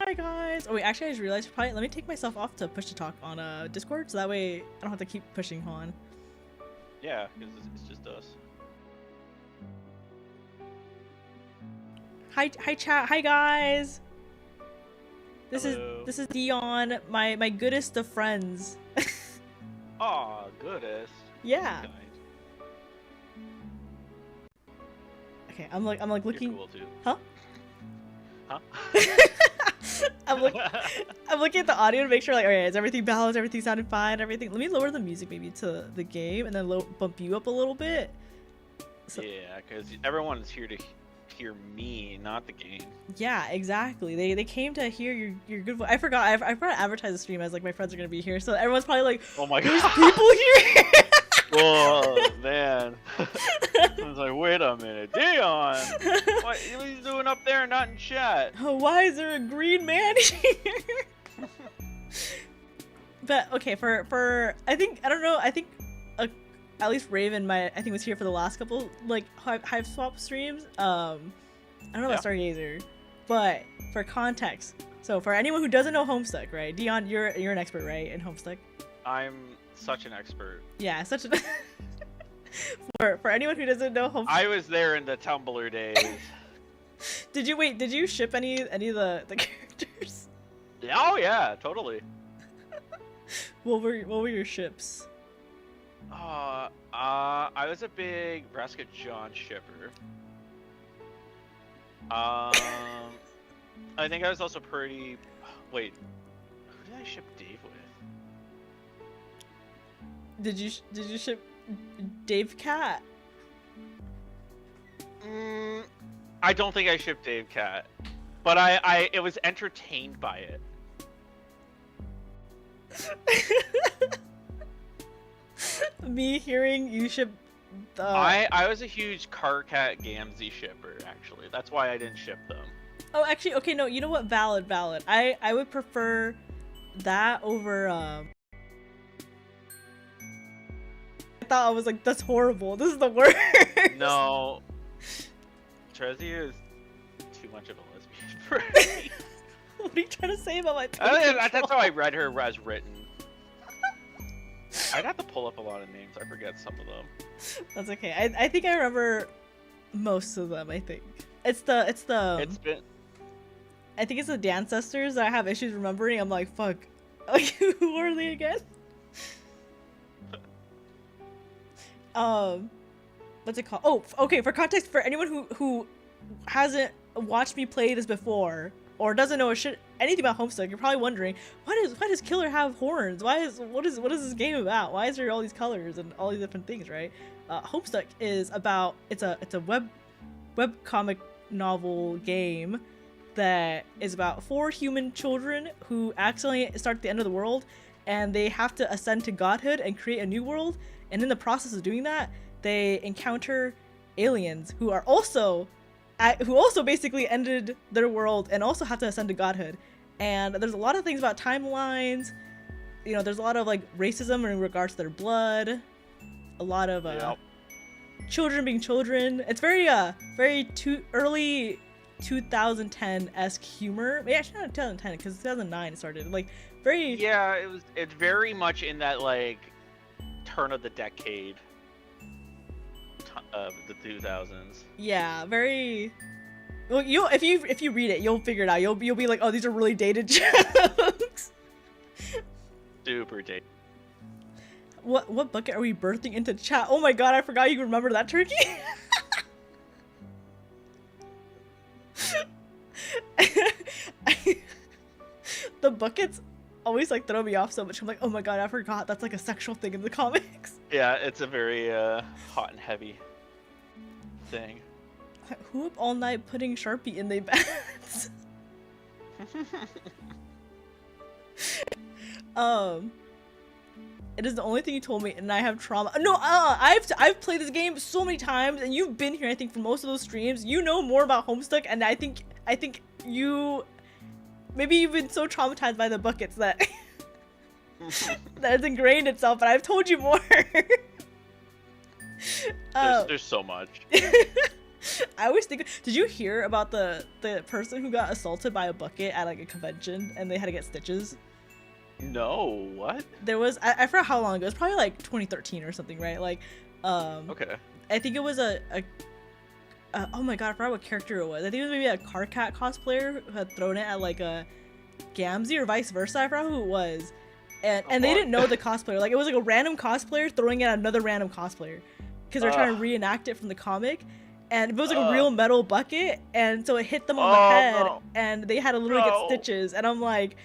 Hi guys. Oh wait, actually I just realized probably let me take myself off to push to talk on Discord so that way I don't have to keep pushing Han. Yeah, because it's just us. Hi chat. Hi guys. Hello. This is Dion, my goodest of friends. Aw, goodest. Yeah. Okay, I'm like looking. You're cool too. Huh? Huh? I'm looking at the audio to make sure like, alright, is everything balanced? Everything sounded fine? Everything. Let me lower the music maybe to the game and then bump you up a little bit. So, yeah, because everyone's here to hear me, not the game. yeah, exactly. They came to hear your good voice. I forgot to advertise the stream as like my friends are gonna be here, so everyone's probably like, Oh my there's god. people here. Whoa, man. I was like, wait a minute, Dion. What are you doing up there, not in chat? Oh, why is there a green man here? But okay, for I think I don't know. I think at least Raven I think was here for the last couple like Hiveswap streams. I don't know about Stargazer, but for context, so for anyone who doesn't know Homestuck, right? Dion, you're an expert, right, in Homestuck? I'm such an expert. Yeah, such an. for anyone who doesn't know Homestuck. I was there in the Tumblr days. Did you ship any of the characters? Oh yeah, totally. What were your ships? I was a big Rascal John shipper. I think I was also pretty. Wait, who did I ship Dave with? Did you ship Dave Cat? I don't think I shipped Dave Cat, but it was entertained by it. Me hearing you ship the... I was a huge Carcat Gamzee shipper, actually. That's why I didn't ship them. Oh, actually, okay, no, you know what? Valid. I would prefer that over, I thought I was like, that's horrible. This is the worst. No. Trezzy is too much of a lesbian for me. What are you trying to say about my That's how I read her as written. I'd have to pull up a lot of names. I forget some of them. That's okay. I think I remember most of them. I think it's been. I think it's the Dancestors that I have issues remembering. I'm like, fuck. Like, who are they again? What's it called? Oh, okay. For context, for anyone who hasn't watched me play this before or doesn't know anything about Homestuck, you're probably wondering, why does Killer have horns? What is this game about? Why is there all these colors and all these different things, right? Homestuck is about it's a web comic novel game that is about 4 human children who accidentally start at the end of the world, and they have to ascend to godhood and create a new world. And in the process of doing that, they encounter aliens who also basically ended their world and also have to ascend to godhood. And there's a lot of things about timelines. You know, there's a lot of like racism in regards to their blood. A lot of children being children. It's very early 2010-esque humor. Maybe actually not 2010 because 2009 it started. Like very. Yeah, it's very much in that like turn of the decade of the 2000s. Yeah, very. Well, if you read it, you'll figure it out. You'll be like, oh, these are really dated jokes. Super dated. What bucket are we birthing into chat? Oh my god, I forgot you remember that turkey. The buckets always like throw me off so much. I'm like, oh my god, I forgot that's like a sexual thing in the comics. Yeah, it's a very hot and heavy thing. Who up all night putting Sharpie in their beds? It is the only thing you told me, and I have trauma. No, I've played this game so many times, and you've been here, I think, for most of those streams. You know more about Homestuck, and I think you, maybe you've been so traumatized by the buckets that that it's ingrained itself. But I've told you more. There's so much. I always think. Did you hear about the person who got assaulted by a bucket at like a convention and they had to get stitches? No, what? There was I forgot how long ago. It was probably like 2013 or something, right? Like, Okay. I think it was a oh my god, I forgot what character it was. I think it was maybe a Car Cat cosplayer who had thrown it at like a Gamzee or vice versa. I forgot who it was. And they didn't know the cosplayer. Like, it was like a random cosplayer throwing it at another random cosplayer because they're trying to reenact it from the comic. And it was like a real metal bucket, and so it hit them on the head, and they had to literally get stitches. And I'm like,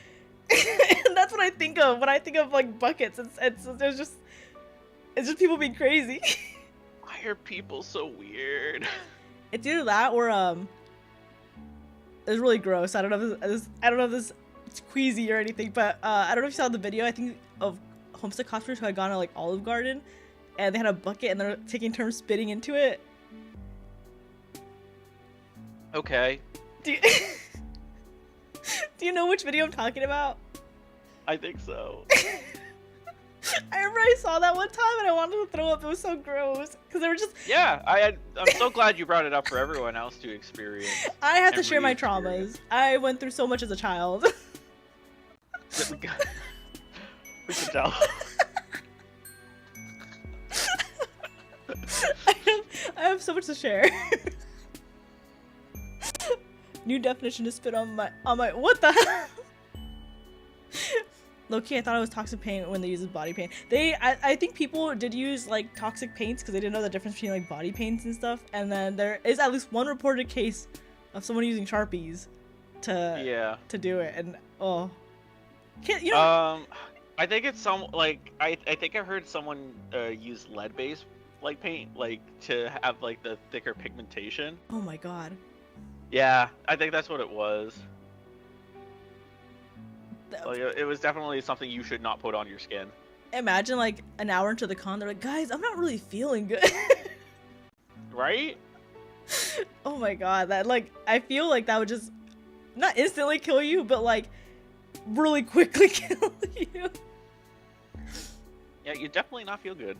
and that's what I think of when I think of like buckets. It's just people being crazy. Why are people so weird? It's either that or it's really gross. I don't know if this it's queasy or anything, but I don't know if you saw the video. I think of Homestead cosplayers who had gone to like Olive Garden, and they had a bucket and they're taking turns spitting into it. Okay. Do you know which video I'm talking about? I think so. I remember I saw that one time and I wanted to throw up. It was so gross because they were just. Yeah, I'm so glad you brought it up for everyone else to experience. I have to share my traumas. I went through so much as a child. We can tell. I have so much to share. New definition to spit on my what the hell? Low-key, I thought it was toxic paint when they used body paint. I think people did use like toxic paints because they didn't know the difference between like body paints and stuff. And then there is at least one reported case of someone using Sharpies to do it. And can't you know? I think it's I think I heard someone use lead-based like paint like to have like the thicker pigmentation. Oh my god. Yeah, I think that's what it was. Like, it was definitely something you should not put on your skin. Imagine like an hour into the con, they're like, guys, I'm not really feeling good. Right? Oh my god, that like I feel like that would just not instantly kill you, but like really quickly kill you. Yeah, you definitely not feel good.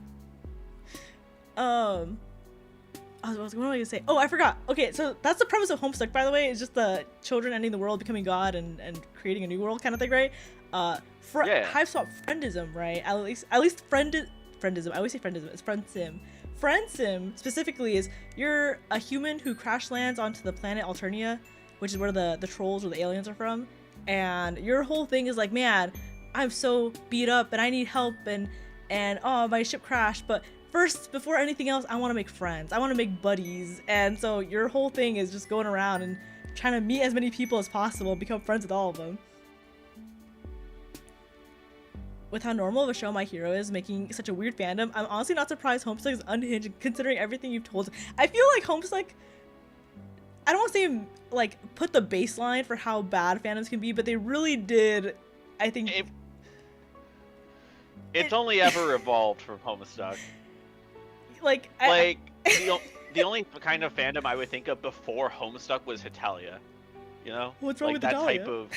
What was I gonna say? Oh, I forgot. Okay, so that's the premise of Homestuck, by the way. It's just the children ending the world, becoming God, and creating a new world kind of thing, right? Hiveswap Friendism, right? At least friendism. I always say friendism. It's Friendsim. Friendsim specifically is you're a human who crash lands onto the planet Alternia, which is where the trolls or the aliens are from, and your whole thing is like, man, I'm so beat up and I need help and oh, my ship crashed, but first, before anything else, I want to make friends. I want to make buddies. And so your whole thing is just going around and trying to meet as many people as possible and become friends with all of them. With how normal of a show My Hero is, making such a weird fandom, I'm honestly not surprised Homestuck is unhinged considering everything you've told. I feel like Homestuck, I don't want to say like put the baseline for how bad fandoms can be, but they really did, I think. It's only ever evolved from Homestuck. The only kind of fandom I would think of before Homestuck was Hitalia. You know? What's wrong like with that Hitalia? type of.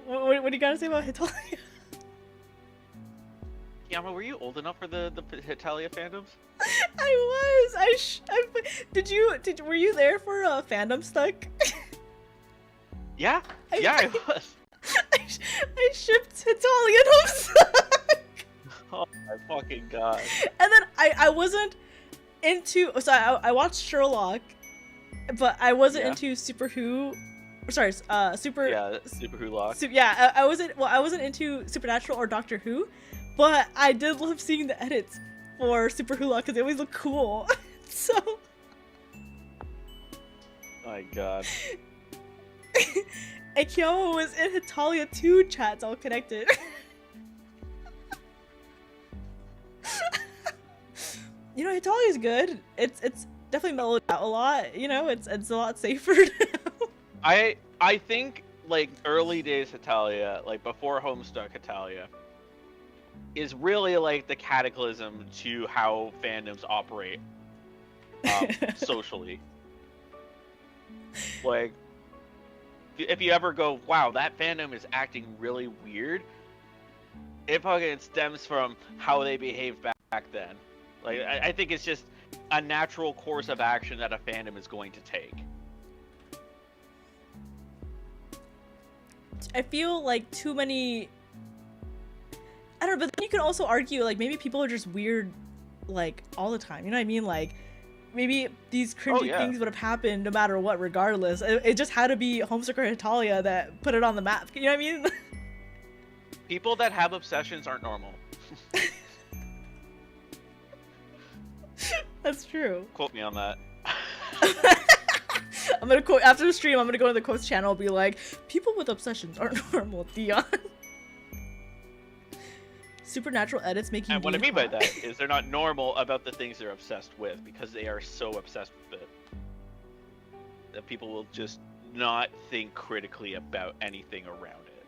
What do you gotta say about Hitalia? Yama, were you old enough for the Hitalia fandoms? I was. Were you there for Fandom Stuck? Yeah. I was. I shipped Hitalia and Homestuck. Oh my fucking god. And then I wasn't into, so I watched Sherlock, but I wasn't into Super Who. Sorry, Super. Yeah, Super Who Lock. I wasn't into Supernatural or Doctor Who, but I did love seeing the edits for Super Who Lock because they always look cool. So. My god. And Kiayama was in Hitalia 2 chats all connected. You know, Hitalia is good. It's definitely mellowed out a lot. You know, it's a lot safer now. I think like early days Hitalia, like before Homestuck Hitalia, is really like the cataclysm to how fandoms operate socially. Like, if you ever go, wow, that fandom is acting really weird, it fucking stems from how they behaved back then. Like, I think it's just a natural course of action that a fandom is going to take. I feel like too many. I don't know, but then you can also argue like maybe people are just weird, like all the time. You know what I mean? Like maybe these cringy things would have happened no matter what, regardless. It just had to be Homestuck or Hetalia that put it on the map. You know what I mean? People that have obsessions aren't normal. That's true. Quote me on that. I'm gonna quote after the stream. I'm gonna go to the quotes channel and be like, people with obsessions aren't normal, Dion. Supernatural edits making. And what I mean by that is they're not normal about the things they're obsessed with, because they are so obsessed with it that people will just not think critically about anything around it.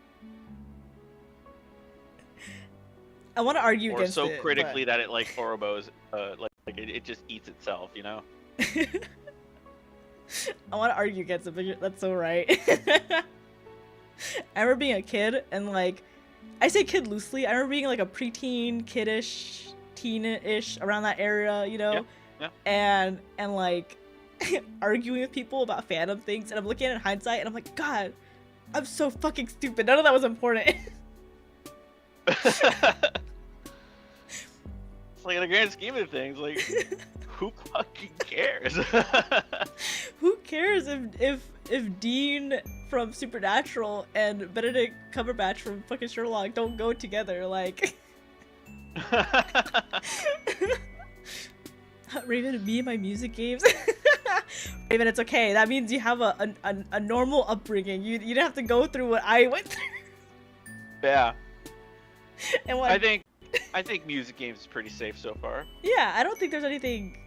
I want to argue against it. Or so critically that it like Horobos, like it just eats itself, you know? I want to argue against it, but that's so right. I remember being a kid and like, I say kid loosely. I remember being like a preteen, kiddish, teen-ish around that area, you know? Yeah. And like arguing with people about fandom things, and I'm looking at it in hindsight and I'm like, God, I'm so fucking stupid. None of that was important. It's like in the grand scheme of things, like who fucking cares? Who cares if Dean from Supernatural and Benedict Cumberbatch from fucking Sherlock don't go together? Like, Raven, me and my music games. Raven, it's okay. That means you have a normal upbringing. You didn't have to go through what I went through. Yeah. And what I think music games is pretty safe so far. Yeah, I don't think there's anything.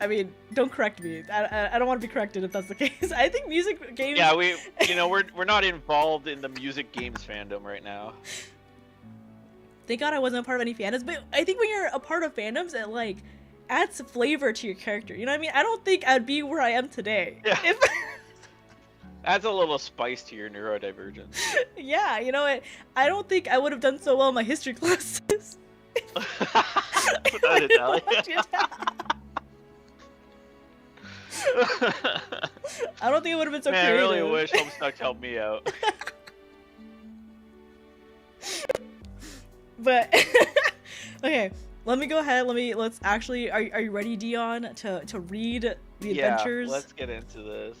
I mean, don't correct me. I don't want to be corrected if that's the case. I think music games. Yeah, we're not involved in the music games fandom right now. Thank God I wasn't a part of any fandoms, but I think when you're a part of fandoms, it like adds flavor to your character. You know what I mean? I don't think I'd be where I am today. Yeah. If adds a little spice to your neurodivergence. Yeah, you know what? I don't think I would have done so well in my history classes. Without Italia. I don't think it would have been so Man, creative. I really wish Homestuck helped me out. But okay, let me go ahead. Let's actually. Are you ready, Dion, to read the adventures? Yeah, let's get into this.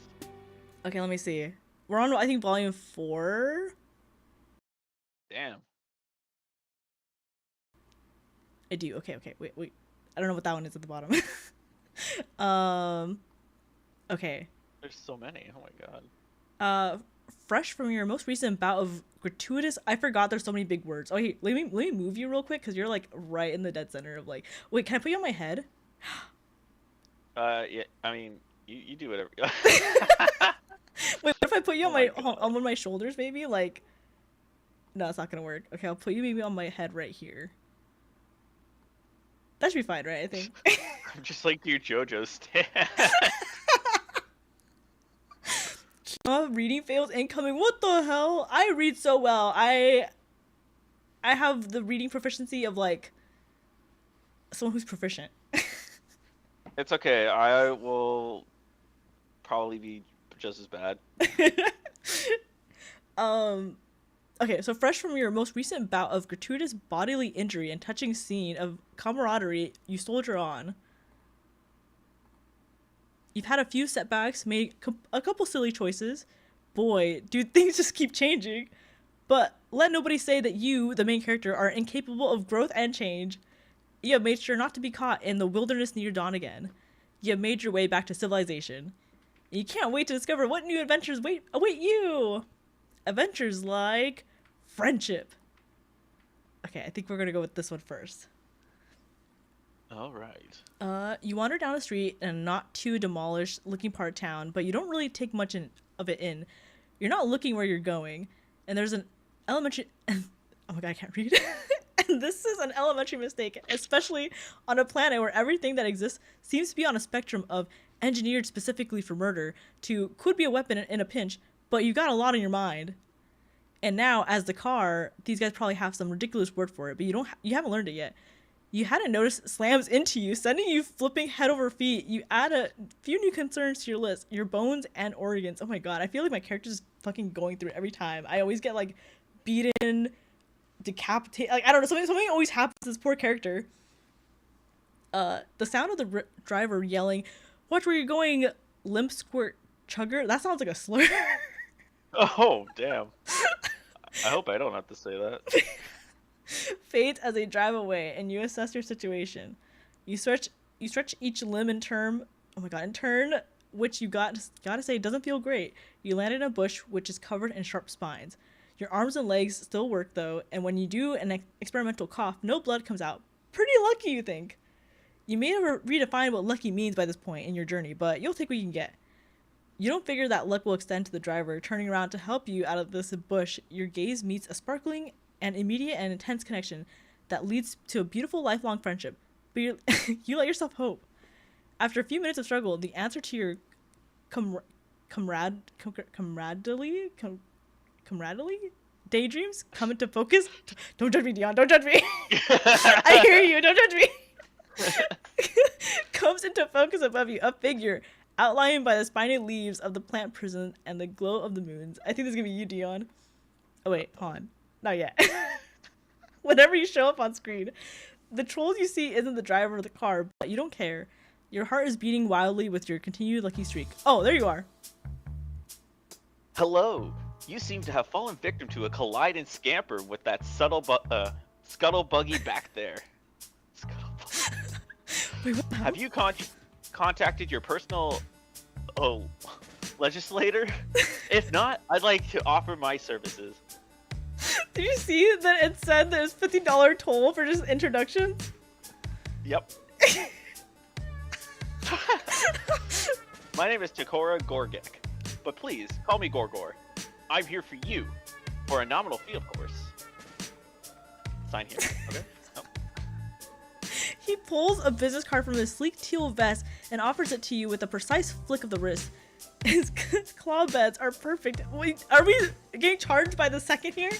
Okay, let me see. We're on, I think, volume 4. Damn. I do. Okay. Wait. I don't know what that one is at the bottom. Okay. There's so many. Oh my god. Fresh from your most recent bout of gratuitous. I forgot there's so many big words. Oh, hey, let me move you real quick because you're like right in the dead center of like. Wait, can I put you on my head? Yeah. I mean, you do whatever. Wait, what if I put you on one of my shoulders, maybe? Like, no, it's not gonna work. Okay, I'll put you maybe on my head right here. That should be fine, right? I think. I'm just like your JoJo stand. Reading fails incoming. What the hell? I read so well. I have the reading proficiency of like someone who's proficient. It's okay. I will probably be just as bad. Okay, so fresh from your most recent bout of gratuitous bodily injury and touching scene of camaraderie you soldier on. You've had a few setbacks, made a couple silly choices. Boy, dude, things just keep changing. But let nobody say that you, the main character, are incapable of growth and change. You have made sure not to be caught in the wilderness near dawn again. You have made your way back to civilization. You can't wait to discover what new adventures await you. Adventures like friendship. Okay, I think we're gonna go with this one first. All right. You wander down a street in a not too demolished looking part of town, but you don't really take much of it in. You're not looking where you're going, and there's an elementary. Oh my god, I can't read. And this is an elementary mistake, especially on a planet where everything that exists seems to be on a spectrum of engineered specifically for murder to could be a weapon in a pinch, but you've got a lot on your mind. And now, as the car, these guys probably have some ridiculous word for it, but you haven't learned it yet. you hadn't noticed slams into you, sending you flipping head over feet. You add a few new concerns to your list: your bones and organs. Oh my god, I feel like my character's fucking going through it every time. I always get like beaten, decapitated. Like I don't know, something always happens to this poor character. The sound of the driver yelling, "Watch where you're going, limp squirt chugger." That sounds like a slur. Oh damn! I hope I don't have to say that. Fades as they drive away, and you assess your situation. You stretch each limb in turn. Oh my god, in turn, which you gotta say doesn't feel great. You land in a bush which is covered in sharp spines. Your arms and legs still work though, and when you do an experimental cough, no blood comes out. Pretty lucky, you think. You may have redefined what lucky means by this point in your journey, but you'll take what you can get. You don't figure that luck will extend to the driver. Turning around to help you out of this bush, your gaze meets a sparkling and immediate and intense connection that leads to a beautiful lifelong friendship. But you let yourself hope. After a few minutes of struggle, the answer to your camaraderie daydreams come into focus. Don't judge me, Dion. Don't judge me. I hear you. Don't judge me. Comes into focus above you, a figure outlined by the spiny leaves of the plant prison and the glow of the moons. I think this is gonna be you, Dion. Oh wait, hold on. Not yet. Whenever you show up on screen, the trolls you see isn't the driver of the car, but you don't care. Your heart is beating wildly with your continued lucky streak. Oh, there you are. Hello. You seem to have fallen victim to a collide and scamper with that scuttle buggy back there. Wait, what the hell? Have you contacted your personal legislator? If not, I'd like to offer my services. Did you see that it said there's $50 toll for just introductions? Yep. My name is Takora Gorgek, but please call me Gorgor. I'm here for you, for a nominal fee, of course. Sign here, okay? Oh. He pulls a business card from his sleek teal vest and offers it to you with a precise flick of the wrist. His claw beds are perfect. Wait, are we getting charged by the second here?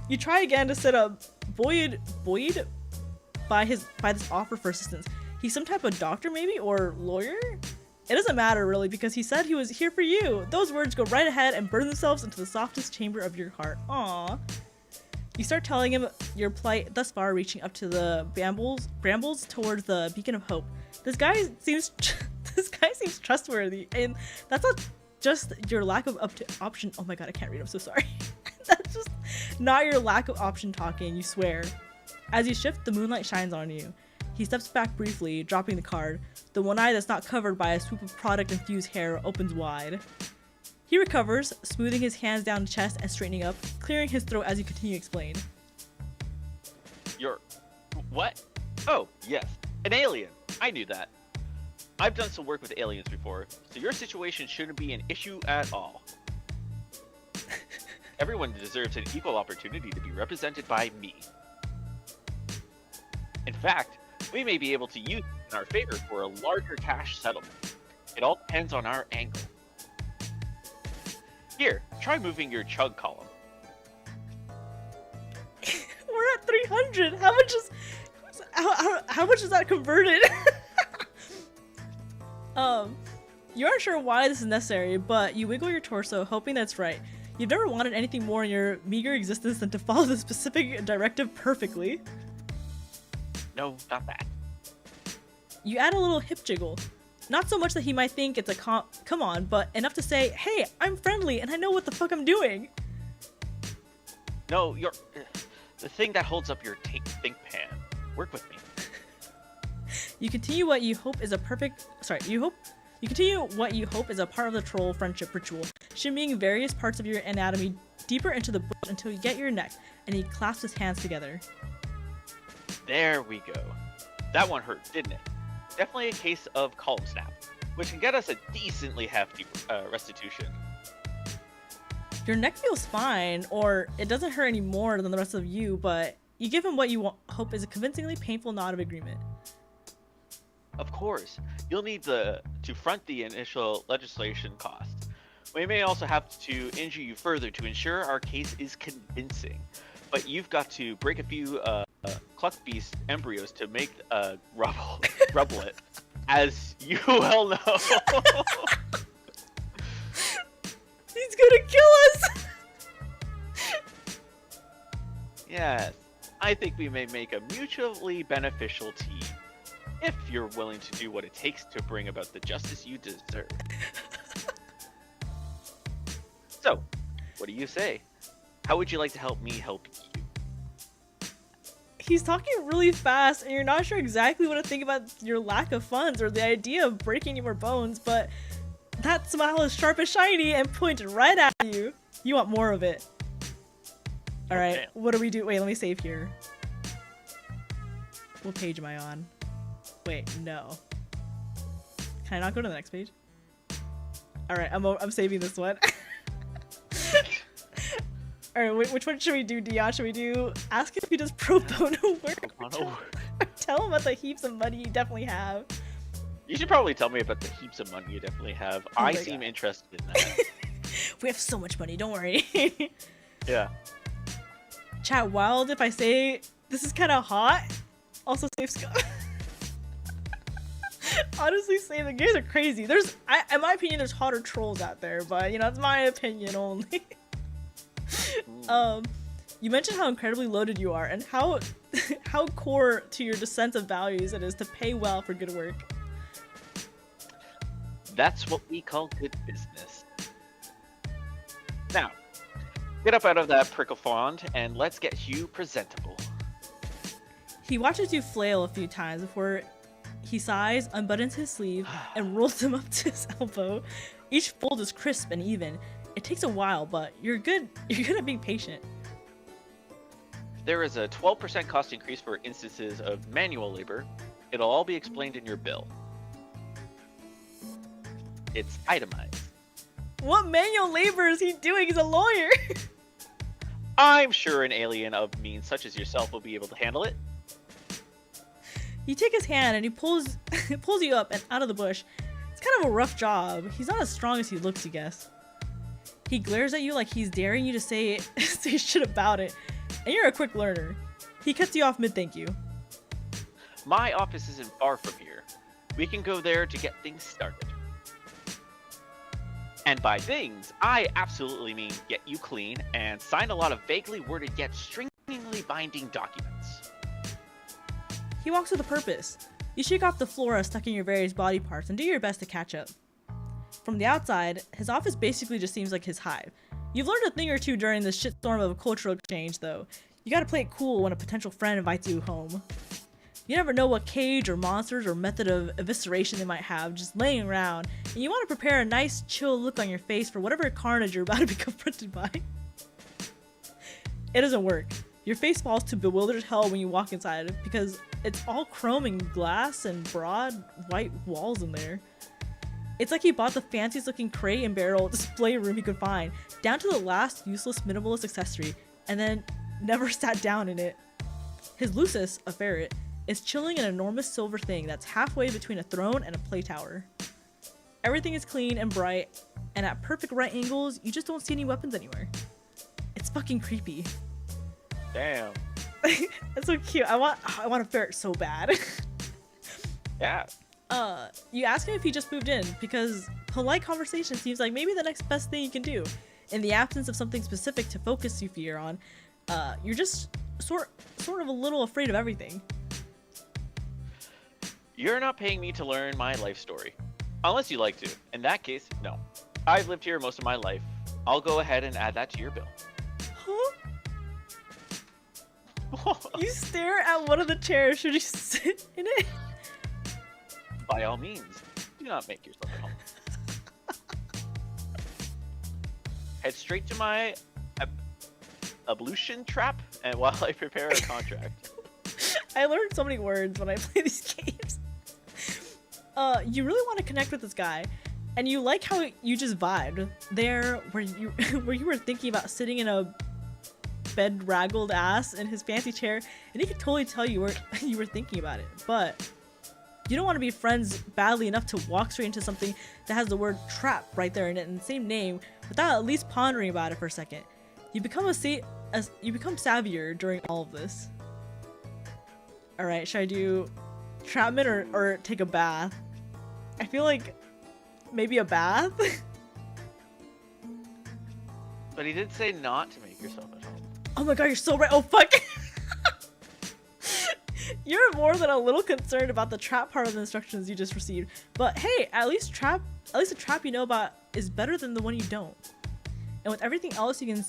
You try again to sit up, buoyed by this offer for assistance. He's some type of doctor maybe, or lawyer? It doesn't matter really, because he said he was here for you. Those words go right ahead and burn themselves into the softest chamber of your heart. Aww. You start telling him your plight thus far, reaching up to the brambles towards the beacon of hope. This guy seems trustworthy, and that's not just your lack of option. Oh my god, I can't read. I'm so sorry. That's just not your lack of option talking. You swear. As you shift, the moonlight shines on you. He steps back briefly, dropping the card. The one eye that's not covered by a swoop of product-infused hair opens wide. He recovers, smoothing his hands down his chest and straightening up, clearing his throat as you continue to explain. You're... what? Oh, yes. An alien. I knew that. I've done some work with aliens before, so your situation shouldn't be an issue at all. Everyone deserves an equal opportunity to be represented by me. In fact, we may be able to use it in our favor for a larger cash settlement. It all depends on our angle. Here, try moving your chug column. We're at 300. How much is that converted? You aren't sure why this is necessary, but you wiggle your torso, hoping that's right. You've never wanted anything more in your meager existence than to follow the specific directive perfectly. No, not that. You add a little hip jiggle. Not so much that he might think it's a come on, but enough to say, hey, I'm friendly and I know what the fuck I'm doing. No, you're... the thing that holds up your think pan. Work with me. You continue what you hope is a You continue what you hope is a part of the troll friendship ritual, shimmying various parts of your anatomy deeper into the bush until you get your neck, and he clasps his hands together. There we go. That one hurt, didn't it? Definitely a case of column snap, which can get us a decently hefty restitution. Your neck feels fine, or it doesn't hurt any more than the rest of you, but you give him what you hope is a convincingly painful nod of agreement. Of course, you'll need to front the initial legislation costs. We may also have to injure you further to ensure our case is convincing. but you've got to break a few cluck beast embryos to make rubblet, as you well know. He's gonna kill us! Yes, I think we may make a mutually beneficial team, if you're willing to do what it takes to bring about the justice you deserve. So, what do you say? How would you like to help me help you? He's talking really fast, and you're not sure exactly what to think about your lack of funds or the idea of breaking your bones, but that smile is sharp and shiny and pointed right at you. You want more of it. Alright, Okay. what do we do? Wait, let me save here. What page am I on? Wait, no. Can I not go to the next page? Alright, I'm saving this one. Alright, which one should we do, Dion? Should we do ask if he does pro bono work? Or tell him about the heaps of money you definitely have. You should probably tell me about the heaps of money you definitely have. Oh I my seem God. interested in that. We have so much money, don't worry. Yeah. Chat wild if I say this is kind of hot. Also save Scott. Honestly, say the guys are crazy. In my opinion, there's hotter trolls out there, but you know, it's my opinion only. You mentioned how incredibly loaded you are and how core to your sense of values it is to pay well for good work. That's what we call good business. Now, get up out of that prickle fond and let's get you presentable. He watches you flail a few times before he sighs, unbuttons his sleeve, and rolls them up to his elbow. Each fold is crisp and even. It takes a while, but you're good at being patient. There is a 12% cost increase for instances of manual labor. It'll all be explained in your bill. It's itemized. What manual labor is he doing? He's a lawyer. I'm sure an alien of means such as yourself will be able to handle it. You take his hand and he pulls you up and out of the bush. It's kind of a rough job. He's not as strong as he looks, you guess. He glares at you like he's daring you to say shit about it, and you're a quick learner. He cuts you off mid-thank you. My office isn't far from here. We can go there to get things started. And by things, I absolutely mean get you clean and sign a lot of vaguely worded yet stringingly binding documents. He walks with a purpose. You shake off the flora stuck in your various body parts and do your best to catch up. From the outside, his office basically just seems like his hive. You've learned a thing or two during this shitstorm of a cultural exchange, though. You gotta play it cool when a potential friend invites you home. You never know what cage or monsters or method of evisceration they might have just laying around, and you want to prepare a nice, chill look on your face for whatever carnage you're about to be confronted by. It doesn't work. Your face falls to bewildered hell when you walk inside, because it's all chrome and glass and broad, white walls in there. It's like he bought the fanciest looking crate and barrel display room he could find, down to the last useless minimalist accessory, and then never sat down in it. His Lucis, a ferret, is chilling an enormous silver thing that's halfway between a throne and a play tower. Everything is clean and bright, and at perfect right angles, you just don't see any weapons anywhere. It's fucking creepy. Damn. That's so cute. I want a ferret so bad. Yeah. You ask him if he just moved in, because polite conversation seems like maybe the next best thing you can do. In the absence of something specific to focus you fear on, you're just sort of a little afraid of everything. You're not paying me to learn my life story. Unless you like to. In that case, no. I've lived here most of my life. I'll go ahead and add that to your bill. Huh? You stare at one of the chairs. Should you sit in it? By all means, do not make yourself at home. Head straight to my ablution trap, and while I prepare a contract. I learned so many words when I play these games. You really want to connect with this guy, and you like how you just vibed there, where you were thinking about sitting in a bed-raggled ass in his fancy chair, and he could totally tell you were thinking about it, but you don't want to be friends badly enough to walk straight into something that has the word trap right there in it and the same name without at least pondering about it for a second. You become savvier during all of this. All right, should I do trapment or take a bath? I feel like maybe a bath. But he did say not to make yourself at home. Oh my god, you're so right. Oh fuck. You're more than a little concerned about the trap part of the instructions you just received. But hey, at least the trap you know about is better than the one you don't. And with everything else you can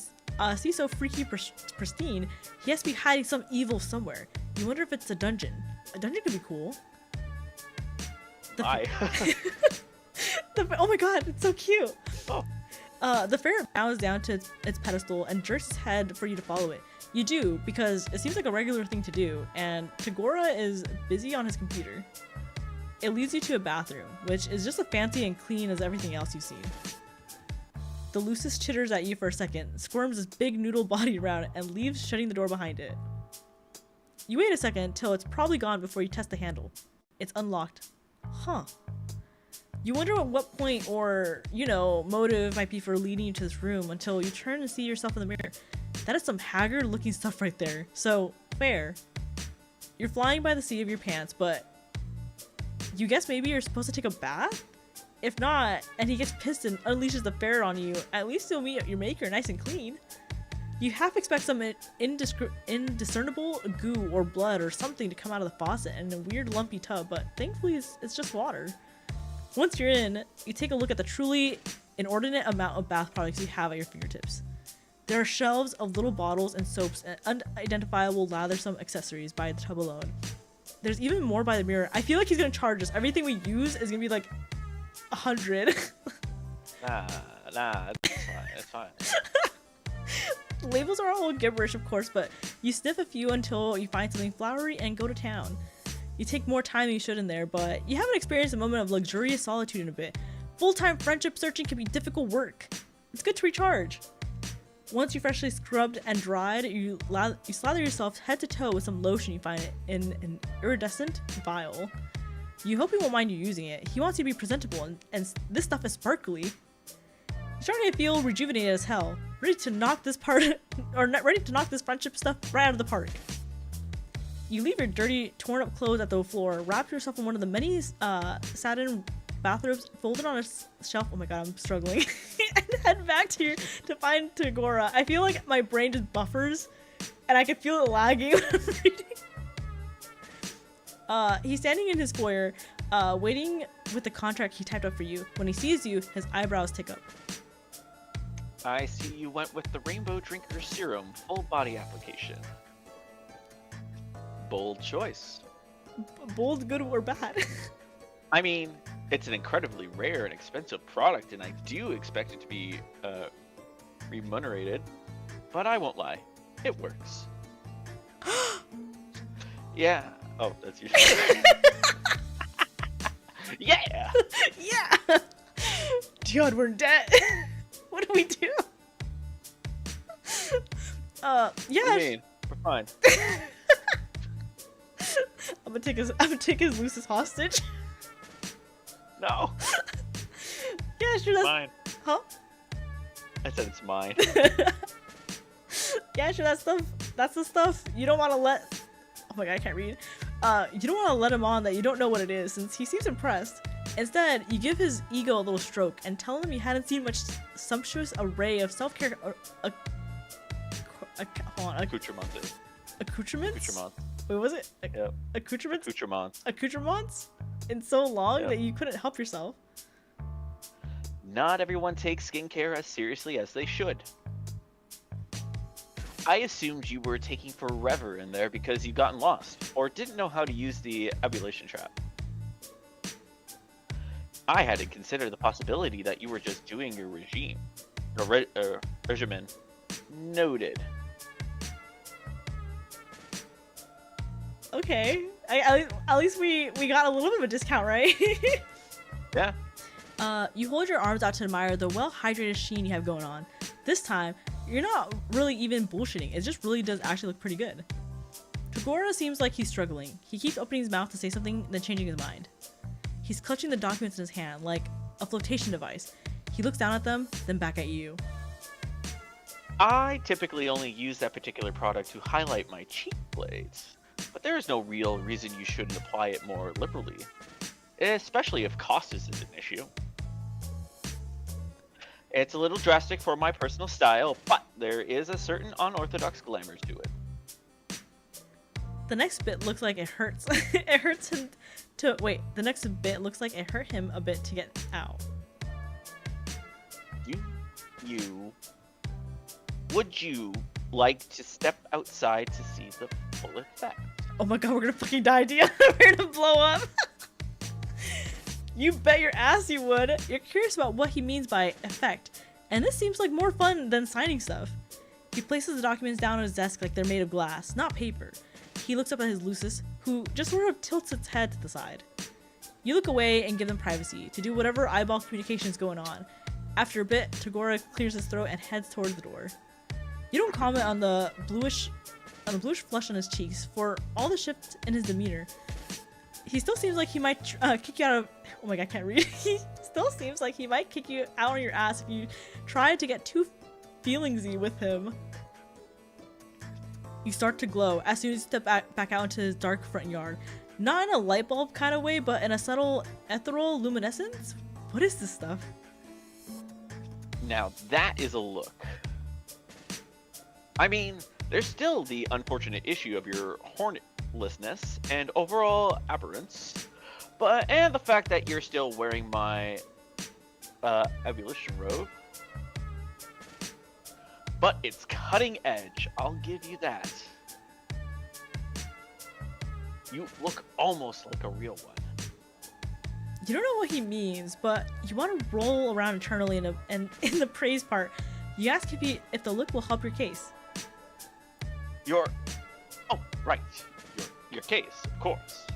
see so freaky pristine, he has to be hiding some evil somewhere. You wonder if it's a dungeon. A dungeon could be cool. Why? Oh my god, it's so cute. Oh. The ferret bows down to its pedestal and jerks its head for you to follow it. You do, because it seems like a regular thing to do, and Tagora is busy on his computer. It leads you to a bathroom, which is just as fancy and clean as everything else you've seen. The Lucis chitters at you for a second, squirms its big noodle body around, and leaves, shutting the door behind it. You wait a second till it's probably gone before you test the handle. It's unlocked. Huh. You wonder at what point or, you know, motive might be for leading you to this room until you turn and see yourself in the mirror. That is some haggard looking stuff right there. So, fair. You're flying by the seat of your pants, but you guess maybe you're supposed to take a bath? If not, and he gets pissed and unleashes the ferret on you, at least you'll meet your maker nice and clean. You half expect some indiscernible goo or blood or something to come out of the faucet in a weird lumpy tub, but thankfully it's just water. Once you're in, you take a look at the truly inordinate amount of bath products you have at your fingertips. There are shelves of little bottles and soaps and unidentifiable lathersome accessories by the tub alone. There's even more by the mirror. I feel like he's gonna charge us. Everything we use is gonna be like 100. Nah, it's fine. Labels are all gibberish, of course, but you sniff a few until you find something flowery and go to town. You take more time than you should in there, but you haven't experienced a moment of luxurious solitude in a bit. Full-time friendship searching can be difficult work. It's good to recharge. Once you're freshly scrubbed and dried, you slather yourself head to toe with some lotion you find in an iridescent vial. You hope he won't mind you using it. He wants you to be presentable, and this stuff is sparkly. You're starting to feel rejuvenated as hell, ready to knock this friendship stuff right out of the park. You leave your dirty, torn up clothes at the floor, wrap yourself in one of the many satin bathrobes folded on a shelf. Oh my god, I'm struggling. And head back to find Tagora. I feel like my brain just buffers, and I can feel it lagging when I'm reading. He's standing in his foyer, waiting with the contract he typed up for you. When he sees you, his eyebrows tick up. I see you went with the Rainbow Drinker Serum full body application. Bold choice. Bold, good, or bad? I mean, it's an incredibly rare and expensive product, and I do expect it to be remunerated, but I won't lie, it works. Yeah. Oh, that's your Yeah! Yeah! God, we're in debt. What do we do? Yeah. What do you mean? We're fine. I'm gonna take his Lucis hostage. No. Yeah, sure. That's Mine. Huh? I said it's mine. Yeah, sure. That's the stuff you don't want to let. Oh my god, I can't read. You don't want to let him on that you don't know what it is, since he seems impressed. Instead, you give his ego a little stroke and tell him you hadn't seen much sumptuous array of self-care. Accoutrements. Accoutrements? Wait, was it? Yep. Accoutrements? Accoutrements. Accoutrements? In so long Yep. that you couldn't help yourself. Not everyone takes skincare as seriously as they should. I assumed you were taking forever in there because you'd gotten lost, or didn't know how to use the abulation trap. I hadn't considered the possibility that you were just doing your regimen. Noted. Okay. At least we got a little bit of a discount, right? Yeah. You hold your arms out to admire the well-hydrated sheen you have going on. This time, you're not really even bullshitting. It just really does actually look pretty good. Tagora seems like he's struggling. He keeps opening his mouth to say something, then changing his mind. He's clutching the documents in his hand, like a flotation device. He looks down at them, then back at you. I typically only use that particular product to highlight my cheek blades, but there is no real reason you shouldn't apply it more liberally, especially if cost isn't an issue. It's a little drastic for my personal style, but there is a certain unorthodox glamour to it. The next bit looks like it hurts. It hurts him to wait. The next bit looks like it hurt him a bit to get out. Would you like to step outside to see the full effect? Oh my god, we're gonna fucking die, Dia. We're gonna blow up. You bet your ass you would. You're curious about what he means by effect, and this seems like more fun than signing stuff. He places the documents down on his desk like they're made of glass, not paper. He looks up at his Lucis, who just sort of tilts its head to the side. You look away and give them privacy to do whatever eyeball communication is going on. After a bit, Tagora clears his throat and heads towards the door. You don't comment on the bluish flush on his cheeks for all the shift in his demeanor. He still seems like he might kick you out of. Oh my god, I can't read. He still seems like he might kick you out on your ass if you try to get too feelingsy with him. You start to glow as soon as you step back out into his dark front yard. Not in a light bulb kind of way, but in a subtle ethereal luminescence? What is this stuff? Now that is a look. I mean, there's still the unfortunate issue of your hornlessness and overall aberrance, and the fact that you're still wearing my evolution robe. But it's cutting edge, I'll give you that. You look almost like a real one. You don't know what he means, but you want to roll around internally and in the praise part, you ask if the look will help your case. Oh, right. Your case, of course.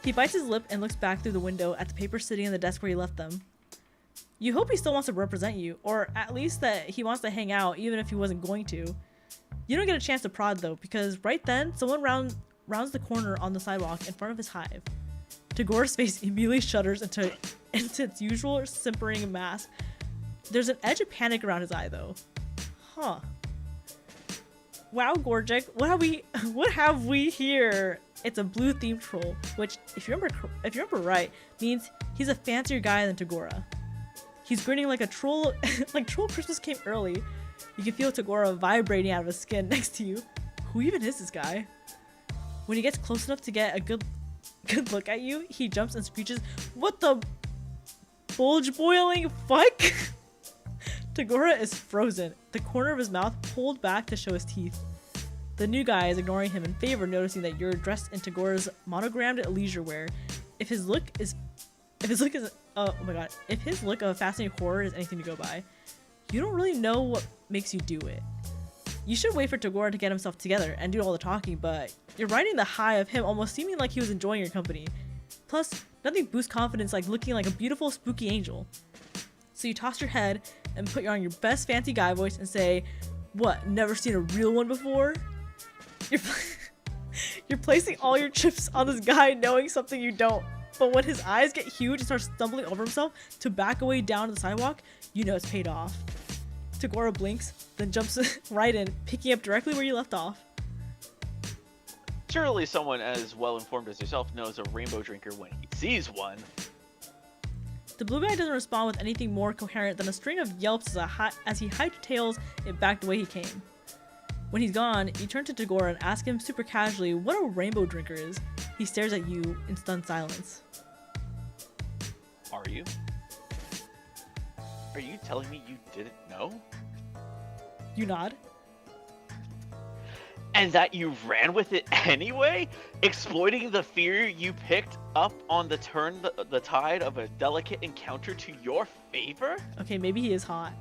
He bites his lip and looks back through the window at the papers sitting on the desk where he left them. You hope he still wants to represent you, or at least that he wants to hang out even if he wasn't going to. You don't get a chance to prod though, because right then, someone rounds the corner on the sidewalk in front of his hive. Tagora's face immediately shudders into its usual simpering mask. There's an edge of panic around his eye though. Huh. Wow, Gorgic, what have we here? It's a blue themed troll, which, if you remember right, means he's a fancier guy than Tagora. He's grinning like a troll, like Troll Christmas came early. You can feel Tagora vibrating out of his skin next to you. Who even is this guy? When he gets close enough to get a good look at you, he jumps and screeches, "What the bulge boiling fuck?" Tagora is frozen, the corner of his mouth pulled back to show his teeth. The new guy is ignoring him in favor, noticing that you're dressed in Tagora's monogrammed leisure wear. If his look of a fascinating horror is anything to go by, you don't really know what makes you do it. You should wait for Tagora to get himself together and do all the talking, but you're riding the high of him almost seeming like he was enjoying your company. Plus, nothing boosts confidence like looking like a beautiful, spooky angel. So you toss your head and put on your best fancy guy voice and say, "What, never seen a real one before?" You're placing all your chips on this guy knowing something you don't. But when his eyes get huge and starts stumbling over himself to back away down the sidewalk, you know it's paid off. Tagora blinks, then jumps right in, picking up directly where you left off. Surely someone as well informed as yourself knows a rainbow drinker when he sees one. The blue guy doesn't respond with anything more coherent than a string of yelps as he hightails it back the way he came. When he's gone, you turn to Tagora and ask him super casually what a rainbow drinker is. He stares at you in stunned silence. Are you? Are you telling me you didn't know? You nod. And that you ran with it anyway? Exploiting the fear you picked up on the tide of a delicate encounter to your favor? Okay, maybe he is hot.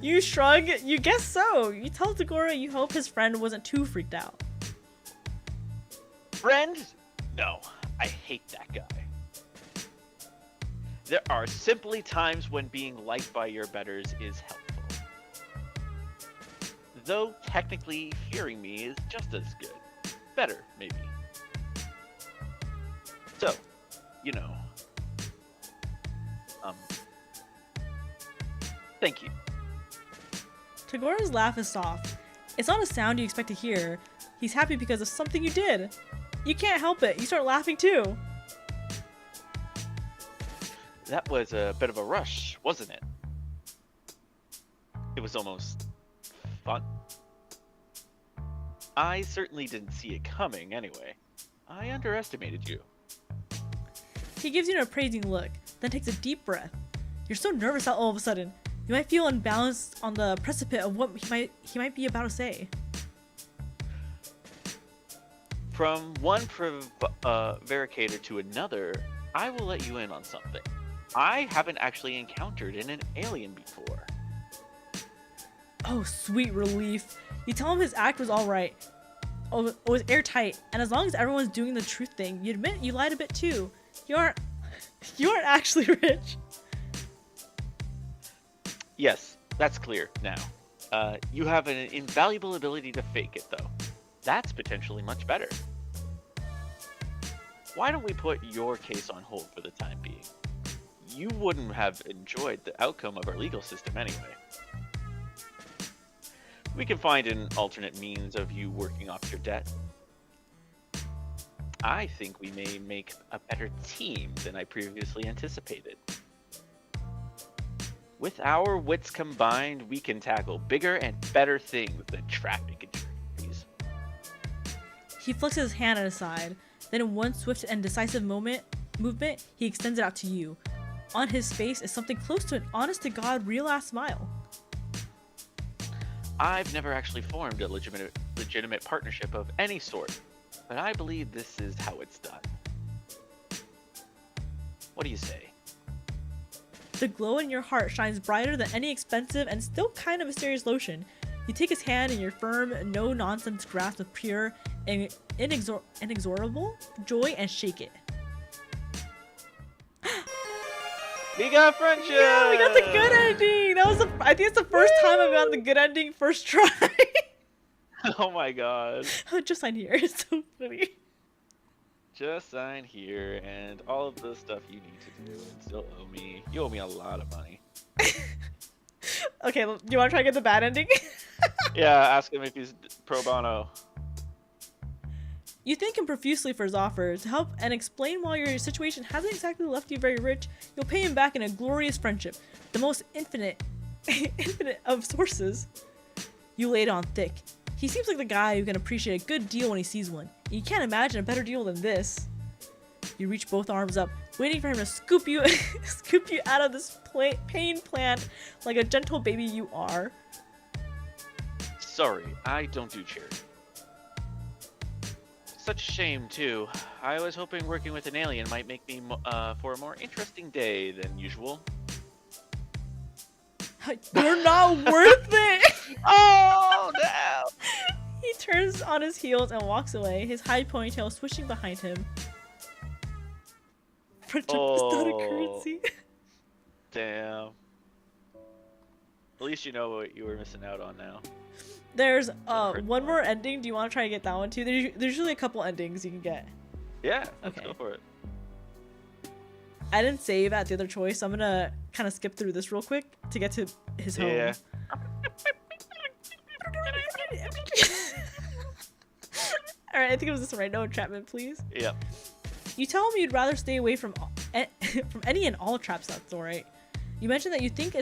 You shrug. You guess so. You tell Tagora you hope his friend wasn't too freaked out. Friend? No, I hate that guy. There are simply times when being liked by your betters is helpful. Though technically fearing me is just as good. Better, maybe. So, Thank you. Tagora's laugh is soft. It's not a sound you expect to hear. He's happy because of something you did. You can't help it. You start laughing too. That was a bit of a rush, wasn't it? It was almost fun. I certainly didn't see it coming anyway. I underestimated you. He gives you an appraising look, then takes a deep breath. You're so nervous all of a sudden. You might feel unbalanced on the precipice of what he might be about to say. From one prevaricator to another, I will let you in on something. I haven't actually encountered an alien before. Oh, sweet relief. You tell him his act was alright. Oh, it was airtight, and as long as everyone's doing the truth thing, you admit you lied a bit too. You aren't actually rich. Yes, that's clear now. You have an invaluable ability to fake it, though. That's potentially much better. Why don't we put your case on hold for the time being? You wouldn't have enjoyed the outcome of our legal system anyway. We can find an alternate means of you working off your debt. I think we may make a better team than I previously anticipated. With our wits combined, we can tackle bigger and better things than traffic injuries. He flexes his hand at his side, then in one swift and decisive movement, he extends it out to you. On his face is something close to an honest-to-God real-ass smile. I've never actually formed a legitimate partnership of any sort, but I believe this is how it's done. What do you say? The glow in your heart shines brighter than any expensive and still kind of mysterious lotion. You take his hand in your firm, no-nonsense grasp of pure and inexorable joy and shake it. We got friendship! Yeah, we got the good ending! I think it's the first time I've gotten the good ending first try. Oh my god. Just sign here. It's so funny. Just sign here, and all of the stuff you need to do and still owe me. You owe me a lot of money. Okay, do you want to try to get the bad ending? Yeah, ask him if he's pro bono. You thank him profusely for his offer to help and explain why your situation hasn't exactly left you very rich. You'll pay him back in a glorious friendship, the most infinite of sources. You lay it on thick. He seems like the guy who can appreciate a good deal when he sees one. You can't imagine a better deal than this. You reach both arms up, waiting for him to scoop you out of this pain plant like a gentle baby you are. Sorry, I don't do charity. Such a shame, too. I was hoping working with an alien might make me for a more interesting day than usual. You're not worth it! Oh, no! He turns on his heels and walks away, his high ponytail swishing behind him. Friendship is not a currency. Damn. At least you know what you were missing out on now. There's one more ending. Do you want to try to get that one too? There's usually a couple endings you can get. Yeah, let's Okay. go for it. I didn't save at the other choice, so I'm gonna kind of skip through this real quick to get to his home. Yeah. Alright, I think it was this one, right? No entrapment, please. Yep. You tell him you'd rather stay away from from any and all traps. That's alright. You mentioned that you think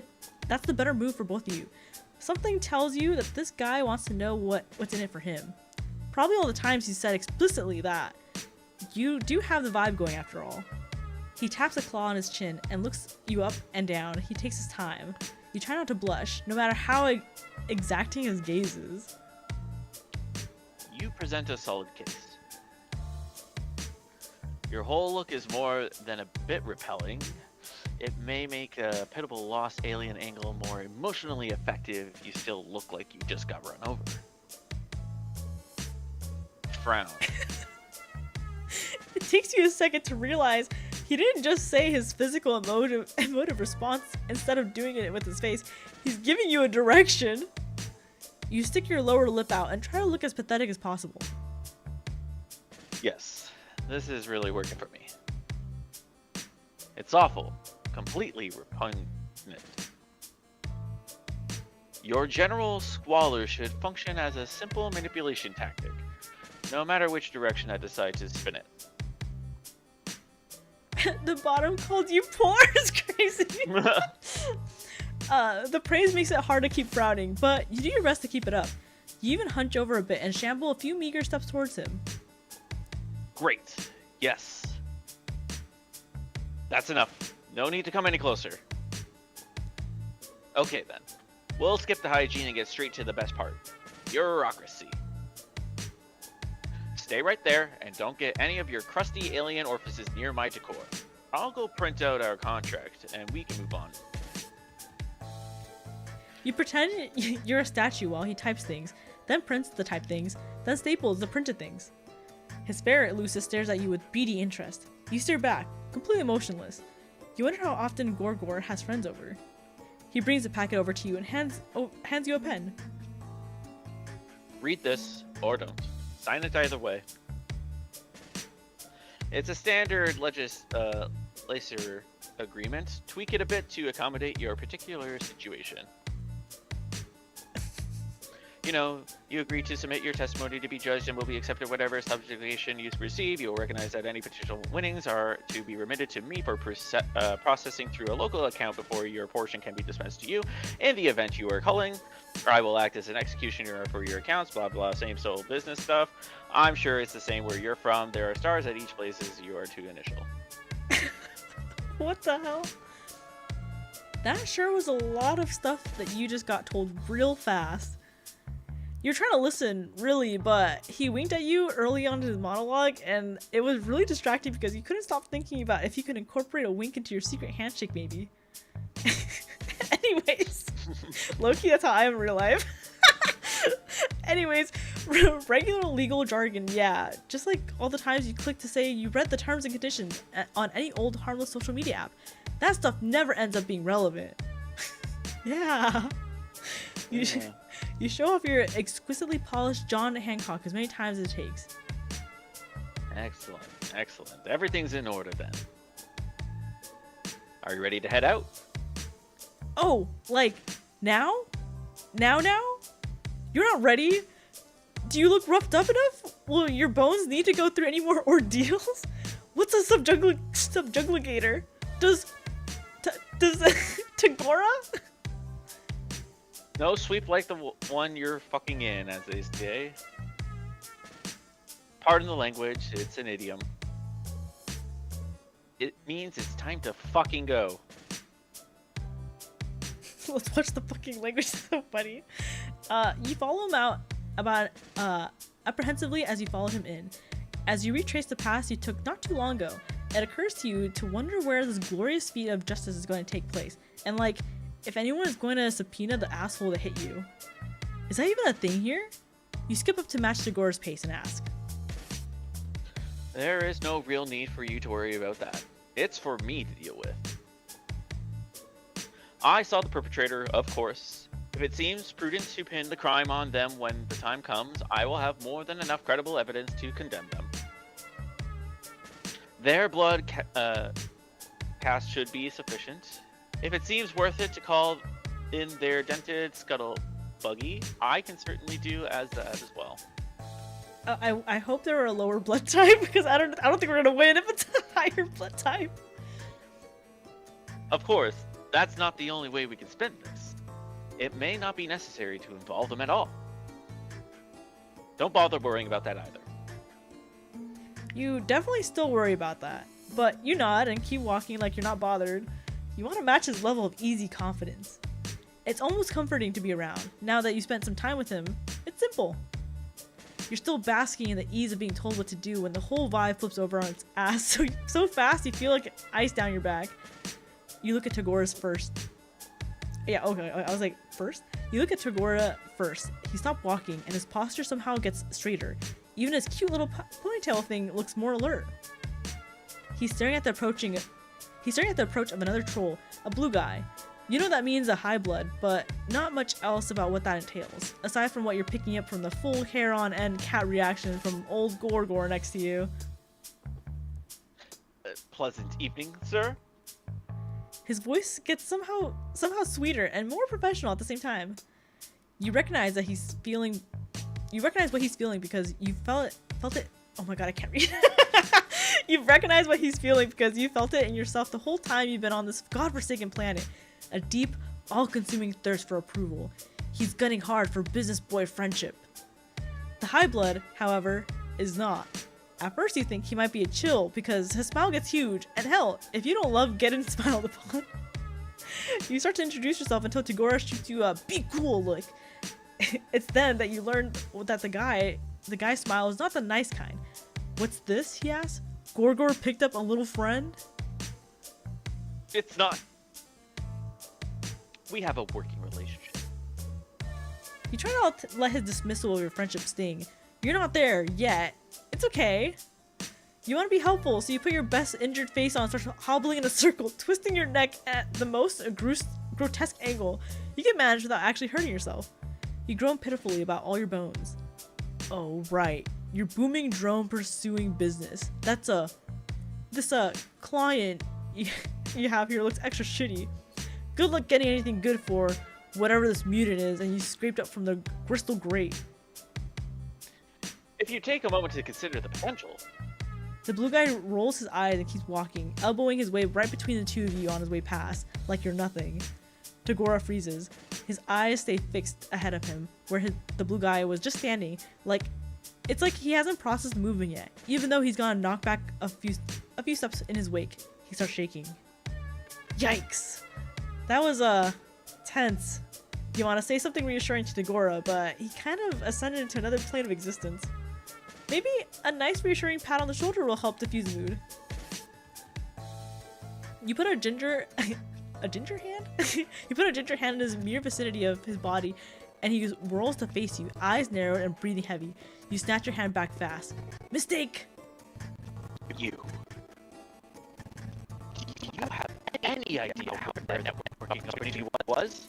that's the better move for both of you. Something tells you that this guy wants to know what's in it for him. Probably all the times he said explicitly that. You do have the vibe going after all. He taps a claw on his chin and looks you up and down. He takes his time. You try not to blush, no matter how exacting his gaze is. You present a solid case. Your whole look is more than a bit repelling. It may make a pitiable lost alien angle more emotionally effective if you still look like you just got run over. Frown. It takes you a second to realize he didn't just say his physical emotive response instead of doing it with his face. He's giving you a direction. You stick your lower lip out and try to look as pathetic as possible. Yes, this is really working for me. It's awful. Completely repugnant. Your general squalor should function as a simple manipulation tactic, no matter which direction I decide to spin it. The bottom called you poor is crazy. The praise makes it hard to keep frowning, but you do your best to keep it up. You even hunch over a bit and shamble a few meager steps towards him. Great. Yes. That's enough. No need to come any closer. Okay then. We'll skip the hygiene and get straight to the best part. Bureaucracy. Stay right there and don't get any of your crusty alien orifices near my decor. I'll go print out our contract and we can move on. You pretend you're a statue while he types things, then prints the typed things, then staples the printed things. His ferret Lucis stares at you with beady interest. You stare back, completely motionless. You wonder how often Gorgor has friends over. He brings the packet over to you and hands you a pen. Read this, or don't. Sign it either way. It's a standard legislature agreement. Tweak it a bit to accommodate your particular situation. You know, you agree to submit your testimony to be judged and will be accepted whatever subjugation you receive. You will recognize that any potential winnings are to be remitted to me for processing through a local account before your portion can be dispensed to you. In the event you are culling, I will act as an executioner for your accounts, blah blah, same soul business stuff. I'm sure it's the same where you're from. There are stars at each place as you are to initial. What the hell? That sure was a lot of stuff that you just got told real fast. You're trying to listen, really, but he winked at you early on in his monologue, and it was really distracting because you couldn't stop thinking about if you could incorporate a wink into your secret handshake, maybe. Anyways, low-key, that's how I am in real life. Anyways, regular legal jargon, yeah. Just like all the times you click to say you read the terms and conditions on any old harmless social media app. That stuff never ends up being relevant. Yeah. You show off your exquisitely polished John Hancock as many times as it takes. Excellent, excellent. Everything's in order then. Are you ready to head out? Oh, like, now? Now? You're not ready? Do you look roughed up enough? Will your bones need to go through any more ordeals? What's a subjugator? Does Tagora? No sweep like the one you're fucking in, as they say. Pardon the language, it's an idiom. It means it's time to fucking go. Let's watch the fucking language, it's so funny. You follow him out about apprehensively as you follow him in. As you retrace the path you took not too long ago, it occurs to you to wonder where this glorious feat of justice is going to take place. And like, if anyone is going to subpoena the asshole that hit you. Is that even a thing here? You skip up to match Tagora's pace and ask. There is no real need for you to worry about that. It's for me to deal with. I saw the perpetrator, of course. If it seems prudent to pin the crime on them when the time comes, I will have more than enough credible evidence to condemn them. Their blood cast should be sufficient. If it seems worth it to call in their dented scuttle buggy, I can certainly do as that as well. I hope they were a lower blood type because I don't think we're gonna win if it's a higher blood type. Of course, that's not the only way we can spin this. It may not be necessary to involve them at all. Don't bother worrying about that either. You definitely still worry about that, but you nod and keep walking like you're not bothered. You want to match his level of easy confidence. It's almost comforting to be around. Now that you spent some time with him, it's simple. You're still basking in the ease of being told what to do when the whole vibe flips over on its ass so fast you feel like ice down your back. You look at Tagora's first. Yeah, okay, I was like, first? You look at Tagora first. He stopped walking and his posture somehow gets straighter. Even his cute little ponytail thing looks more alert. He's staring at the approach of another troll, a blue guy. You know that means a high blood, but not much else about what that entails, aside from what you're picking up from the full hair on end cat reaction from old Gorgor next to you. Pleasant evening, sir. His voice gets somehow sweeter and more professional at the same time. You recognize what he's feeling because you felt it. Oh my god, I can't read. You've recognized what he's feeling because you felt it in yourself the whole time you've been on this godforsaken planet. A deep, all-consuming thirst for approval. He's gunning hard for business boy friendship. The high blood, however, is not. At first you think he might be a chill because his smile gets huge, and hell, if you don't love getting smiled upon, you start to introduce yourself until Tagora shoots you a "be cool" look. It's then that you learn that the guy's smile is not the nice kind. What's this? He asks. Gorgor picked up a little friend? It's not. We have a working relationship. You try not to let his dismissal of your friendship sting. You're not there yet. It's okay. You want to be helpful, so you put your best injured face on and start hobbling in a circle, twisting your neck at the most grotesque angle you can manage without actually hurting yourself. You groan pitifully about all your bones. Oh, right. Your booming drone pursuing business. This client you have here looks extra shitty. Good luck getting anything good for whatever this mutant is and you scraped up from the crystal grate. If you take a moment to consider the potential. The blue guy rolls his eyes and keeps walking, elbowing his way right between the two of you on his way past, like you're nothing. Tagora freezes. His eyes stay fixed ahead of him, where the blue guy was just standing, like it's like he hasn't processed the movement yet. Even though he's gonna knock back a few steps in his wake, he starts shaking. Yikes! That was tense. You want to say something reassuring to Tagora, but he kind of ascended into another plane of existence. Maybe a nice reassuring pat on the shoulder will help diffuse the mood. You put a ginger hand? You put a ginger hand in his mere vicinity of his body, and he whirls to face you, eyes narrowed and breathing heavy. You snatch your hand back fast. Mistake! You have any idea how their networking company was?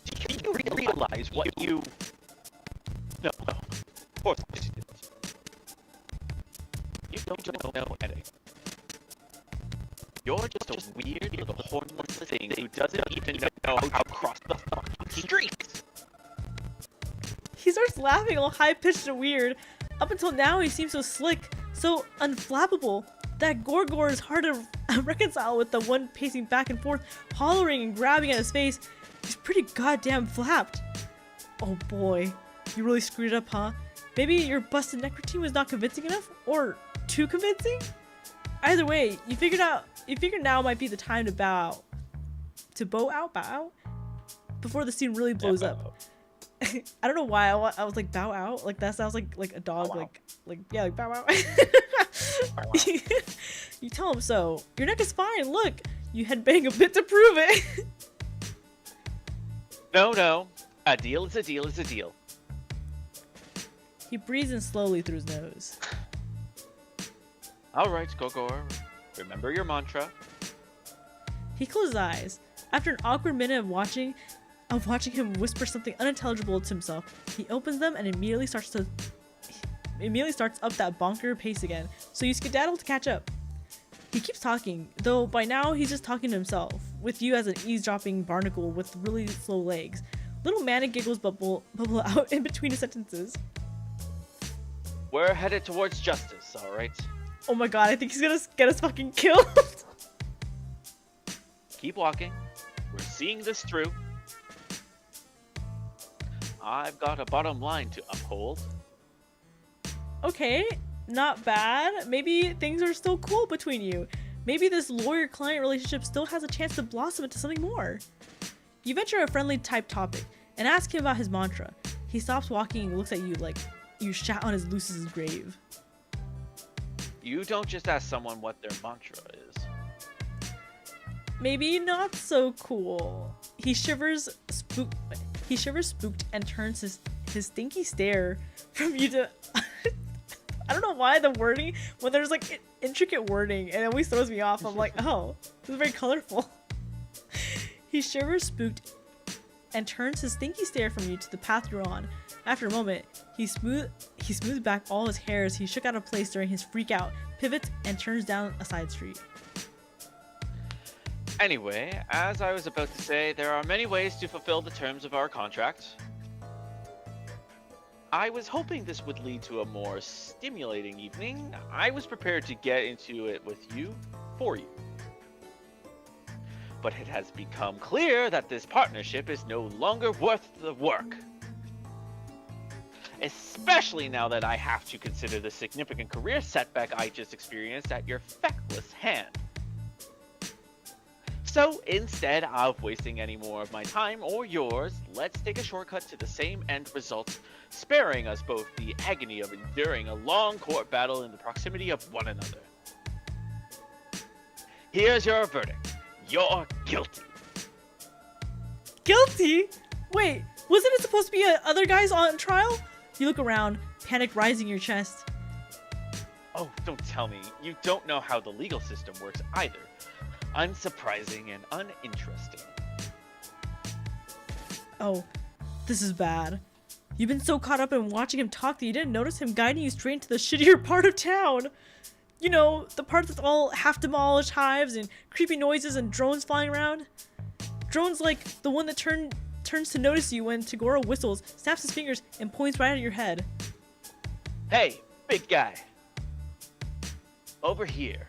Do you realize what you... No, of course you didn't. You don't know anything. You're just a weird little hornless thing who doesn't even know how to cross the fucking streets. He starts laughing all high-pitched and weird. Up until now, he seems so slick, so unflappable, that Gorgor is hard to reconcile with the one pacing back and forth, hollering and grabbing at his face. He's pretty goddamn flapped. Oh boy, you really screwed up, huh? Maybe your busted neck routine was not convincing enough? Or too convincing? Either way, you figured now might be the time to bow out. To bow out? Before the scene really blows up. I don't know why I was like bow out. Like that sounds like a dog. Bow Like bow out. You tell him so. Your neck is fine. Look, you headbang a bit to prove it. No. A deal is a deal is a deal. He breathes in slowly through his nose. All right, Gogor. Remember your mantra. He closes his eyes. After an awkward minute of watching him whisper something unintelligible to himself, he opens them and immediately starts up that bonker pace again, so you skedaddle to catch up. He keeps talking, though by now he's just talking to himself, with you as an eavesdropping barnacle with really slow legs. Little manic giggles bubble out in between his sentences. We're headed towards justice, alright? Oh my god, I think he's gonna get us fucking killed. Keep walking. We're seeing this through. I've got a bottom line to uphold. Okay, not bad. Maybe things are still cool between you. Maybe this lawyer-client relationship still has a chance to blossom into something more. You venture a friendly type topic and ask him about his mantra. He stops walking and looks at you like you shat on his Lucis's grave. You don't just ask someone what their mantra is. Maybe not so cool. He shivers spooked and turns his stinky stare from you to... I don't know why the wording, when there's like intricate wording, and it always throws me off. I'm like, oh, this is very colorful. He shivers spooked and turns his stinky stare from you to the path you're on. After a moment, he smooths back all his hairs he shook out of place during his freak out, pivots, and turns down a side street. Anyway, as I was about to say, there are many ways to fulfill the terms of our contract. I was hoping this would lead to a more stimulating evening. I was prepared to get into it with you, for you. But it has become clear that this partnership is no longer worth the work. Especially now that I have to consider the significant career setback I just experienced at your feckless hand. So instead of wasting any more of my time or yours, let's take a shortcut to the same end result, sparing us both the agony of enduring a long court battle in the proximity of one another. Here's your verdict. You're guilty. Guilty? Wait, wasn't it supposed to be other guys on trial? You look around, panic rising in your chest. Oh, don't tell me. You don't know how the legal system works either. Unsurprising and uninteresting. Oh, this is bad. You've been so caught up in watching him talk that you didn't notice him guiding you straight into the shittier part of town. You know, the part that's all half-demolished hives and creepy noises and drones flying around. Drones like the one that turns to notice you when Tagora whistles, snaps his fingers, and points right at your head. Hey, big guy. Over here.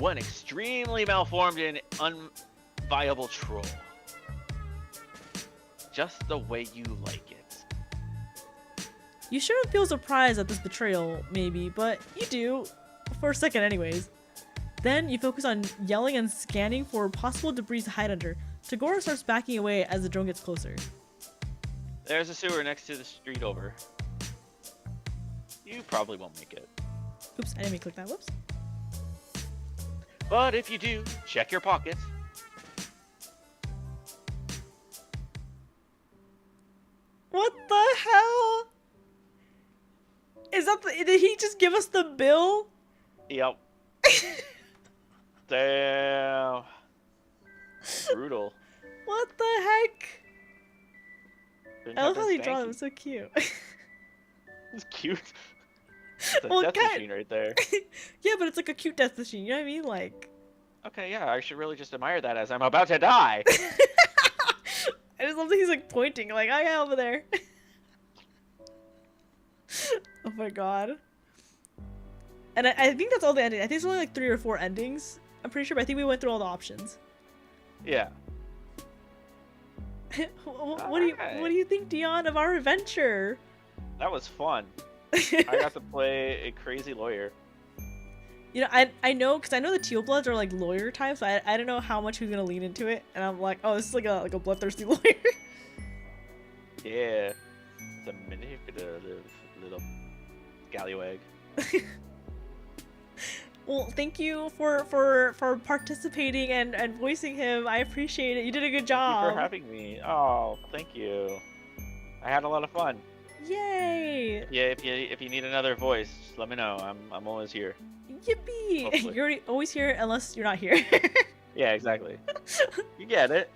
One extremely malformed and unviable troll. Just the way you like it. You shouldn't feel surprised at this betrayal, maybe, but you do. For a second anyways. Then you focus on yelling and scanning for possible debris to hide under. Tagora starts backing away as the drone gets closer. There's a sewer next to the street over. You probably won't make it. Oops, I didn't mean to click that. Whoops. But if you do, check your pockets. What the hell? Is that did he just give us the bill? Yep. Damn. Brutal. What the heck? Didn't I have love how been they draw spanky. them, so cute. It's cute. It's a Well, death God. machine right there. Yeah, but it's like a cute death machine, you know what I mean? Like... Okay, yeah, I should really just admire that as I'm about to die. I just love that he's like pointing, like, oh yeah, over there. Oh my god. And I think that's all the endings. I think it's only like 3 or 4 endings. I'm pretty sure, but I think we went through all the options. Yeah. What do you think, Dion, of our adventure? That was fun. I got to play a crazy lawyer. You know, I know, because I know the Teal Bloods are like lawyer types, so I don't know how much he's gonna lean into it, and I'm like, oh, this is like a bloodthirsty lawyer. Yeah. It's a manipulative little scallywag. Well, thank you for participating and voicing him. I appreciate it. You did a good job. Thank you for having me. Oh, thank you. I had a lot of fun. Yay! Yeah, if you need another voice, just let me know. I'm always here. Yippee! Hopefully. You're always here unless you're not here. Yeah, exactly. You get it.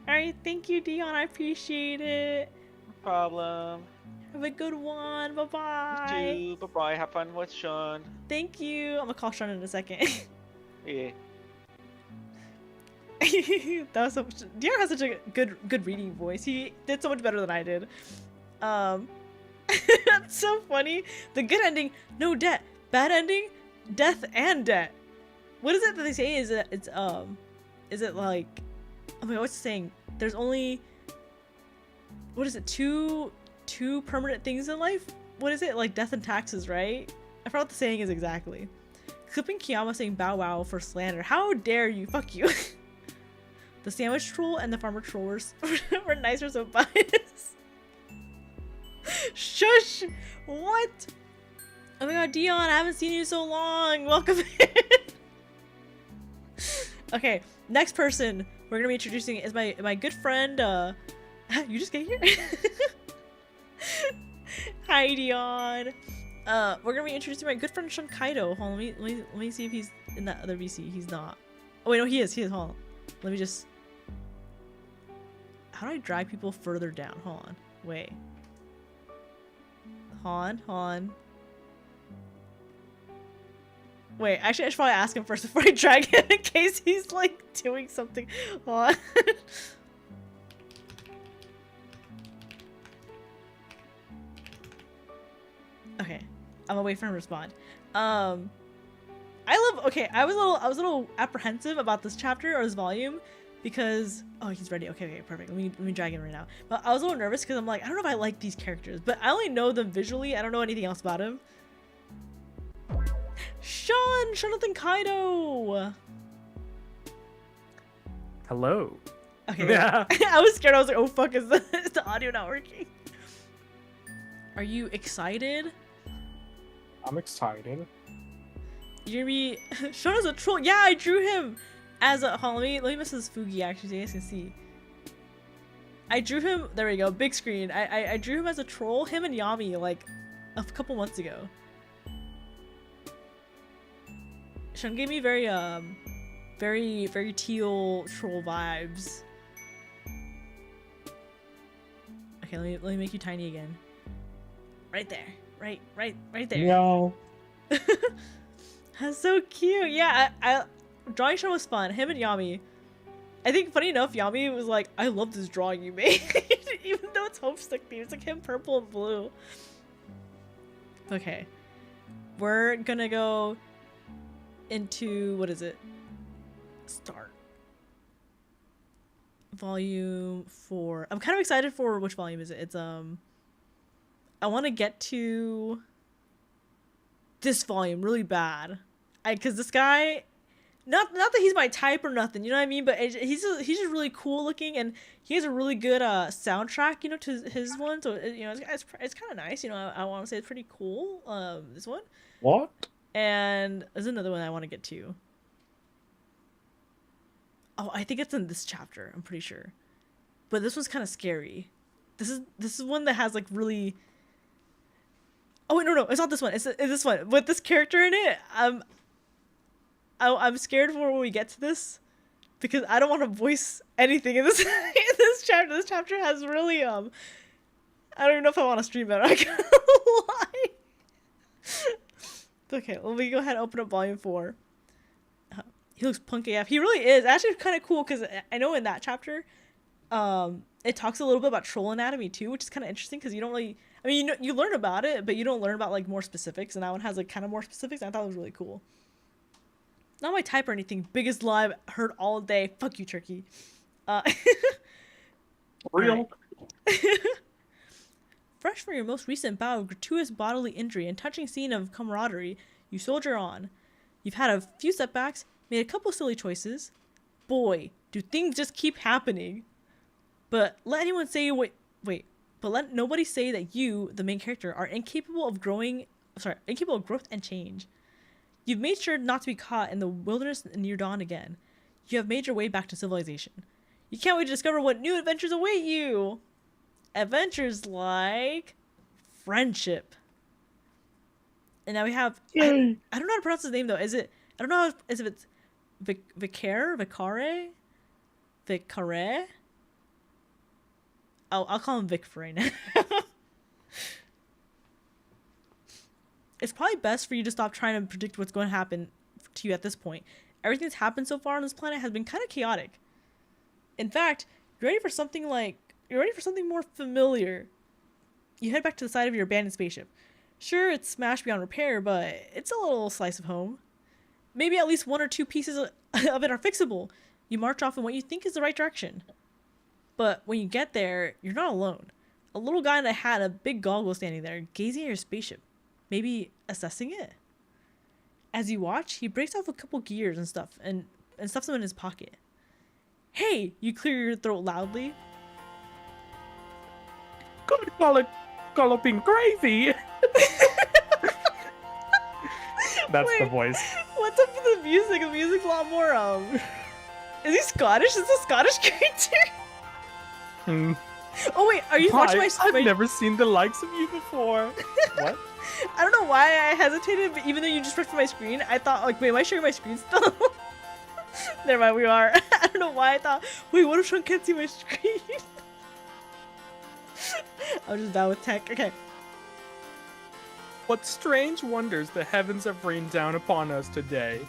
Alright, thank you, Dion. I appreciate it. No problem. Have a good one. Bye-bye. You too. Bye-bye. Have fun with Sean. Thank you. I'm gonna call Sean in a second. Yeah. That was so much. Dion has such a good reading voice. He did so much better than I did. That's so funny. The good ending, no debt. Bad ending, death and debt. What is it that they say? Is it like, oh my god, what's the saying? There's only, what is it? Two permanent things in life. What is it? Like death and taxes, right? I forgot what the saying is exactly. Clipping Kiayama saying bow wow for slander. How dare you? Fuck you. The sandwich troll and the farmer trollers were nicer, so biased. Shush! What? Oh my god, Dion, I haven't seen you so long. Welcome in. Okay, next person we're gonna be introducing is my good friend. You just get here. Hi, Dion. We're gonna be introducing my good friend Shunkaido. Hold on, let me see if he's in that other VC. He's not. Oh wait, no, he is. Hold on. Let me just. How do I drag people further down? Hold on. Wait. Hold on. Wait, actually, I should probably ask him first before I drag him in case he's like doing something. Hold on. Okay, I'm gonna wait for him to respond. I was a little apprehensive about this chapter or this volume because he's ready. Okay, perfect. Let me drag him right now. But I was a little nervous because I'm like, I don't know if I like these characters, but I only know them visually. I don't know anything else about him. Jonathan Kaido. Hello. Okay. Yeah. I was scared. I was like, oh fuck, is the audio not working? Are you excited? I'm excited. You're gonna be shown as a troll. Yeah, I drew him as a. Hold on, let me miss his Fugi actually so you guys can see. I drew him. There we go. Big screen. I drew him as a troll. Him and Yami like a couple months ago. Shun gave me very teal troll vibes. Okay, let me make you tiny again. Right there. Right there. No. That's so cute. Yeah, I drawing Shun was fun. Him and Yami. I think funny enough, Yami was like, I love this drawing you made. Even though it's Homestuck theme. It's like him purple and blue. Okay. We're gonna go into, what is it? Start. Volume 4. I'm kind of excited for which volume is it? It's I want to get to this volume really bad. Cause this guy, not that he's my type or nothing, you know what I mean? But he's just really cool looking, and he has a really good soundtrack, you know, to his one. So you know, it's kind of nice. You know, I want to say it's pretty cool. This one. What? And there's another one I want to get to. Oh, I think it's in this chapter. I'm pretty sure. But this one's kind of scary. This is one that has like really. Oh wait, no, it's not this one. It's this one with this character in it. I'm scared for when we get to this because I don't want to voice anything in this in this chapter. This chapter has really I don't even know if I want to stream it. I can't lie. Okay, let me go ahead and open up volume 4. He looks punk AF. He really is. Actually, kind of cool because I know in that chapter, it talks a little bit about troll anatomy too, which is kind of interesting because you don't really. I mean, you learn about it, but you don't learn about like more specifics, and that one has like kind of more specifics. And I thought it was really cool. Not my type or anything. Biggest lie I've heard all day. Fuck you, turkey. Real. Fresh from your most recent bout of gratuitous bodily injury and touching scene of camaraderie, you soldier on. You've had a few setbacks, made a couple silly choices. Boy, do things just keep happening. But let anyone say but let nobody say that you, the main character, are incapable of growth and change. You've made sure not to be caught in the wilderness near dawn again. You have made your way back to civilization. You can't wait to discover what new adventures await you. Adventures like friendship. And now we have I don't know how to pronounce his name though. Is it I don't know if it's Vicare? I'll call him Vic for right now. It's probably best for you to stop trying to predict what's going to happen to you at this point. Everything that's happened so far on this planet has been kind of chaotic. In fact, you're ready for something more familiar. You head back to the side of your abandoned spaceship. Sure, it's smashed beyond repair, but it's a little slice of home. Maybe at least 1 or 2 pieces of it are fixable. You march off in what you think is the right direction. But when you get there, you're not alone. A little guy in a hat and a big goggle standing there, gazing at your spaceship. Maybe assessing it. As you watch, he breaks off a couple gears and stuff and stuffs them in his pocket. Hey! You clear your throat loudly. Good galloping gravy. That's Wait, the voice. What's up with the music? The music's a lot more is he Scottish? Is this a Scottish character? Oh wait, are you watching my I've never seen the likes of you before. What? I don't know why I hesitated, but even though you just refreshed my screen, I thought like, wait, am I sharing my screen still? Never mind, we are. I don't know why I thought, wait, what if Sean can't see my screen? I'm just bad with tech. Okay. What strange wonders the heavens have rained down upon us today.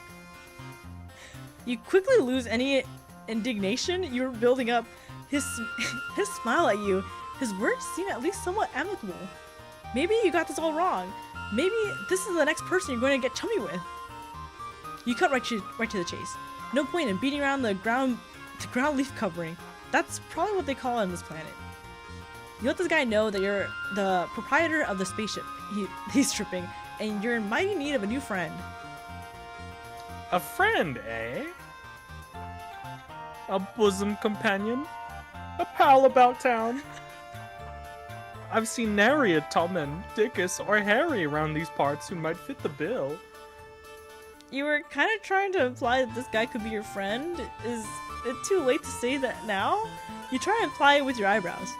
You quickly lose any indignation you were building up. His smile at you, his words seem at least somewhat amicable. Maybe you got this all wrong. Maybe this is the next person you're going to get chummy with. You cut right to the chase. No point in beating around the ground leaf covering. That's probably what they call it on this planet. You let this guy know that you're the proprietor of the spaceship he's tripping, and you're in mighty need of a new friend. A friend, eh? A bosom companion? A pal about town? I've seen nary a Tommen, Dickus, or Harry around these parts who might fit the bill. You were kind of trying to imply that this guy could be your friend. Is it too late to say that now? You try to imply it with your eyebrows.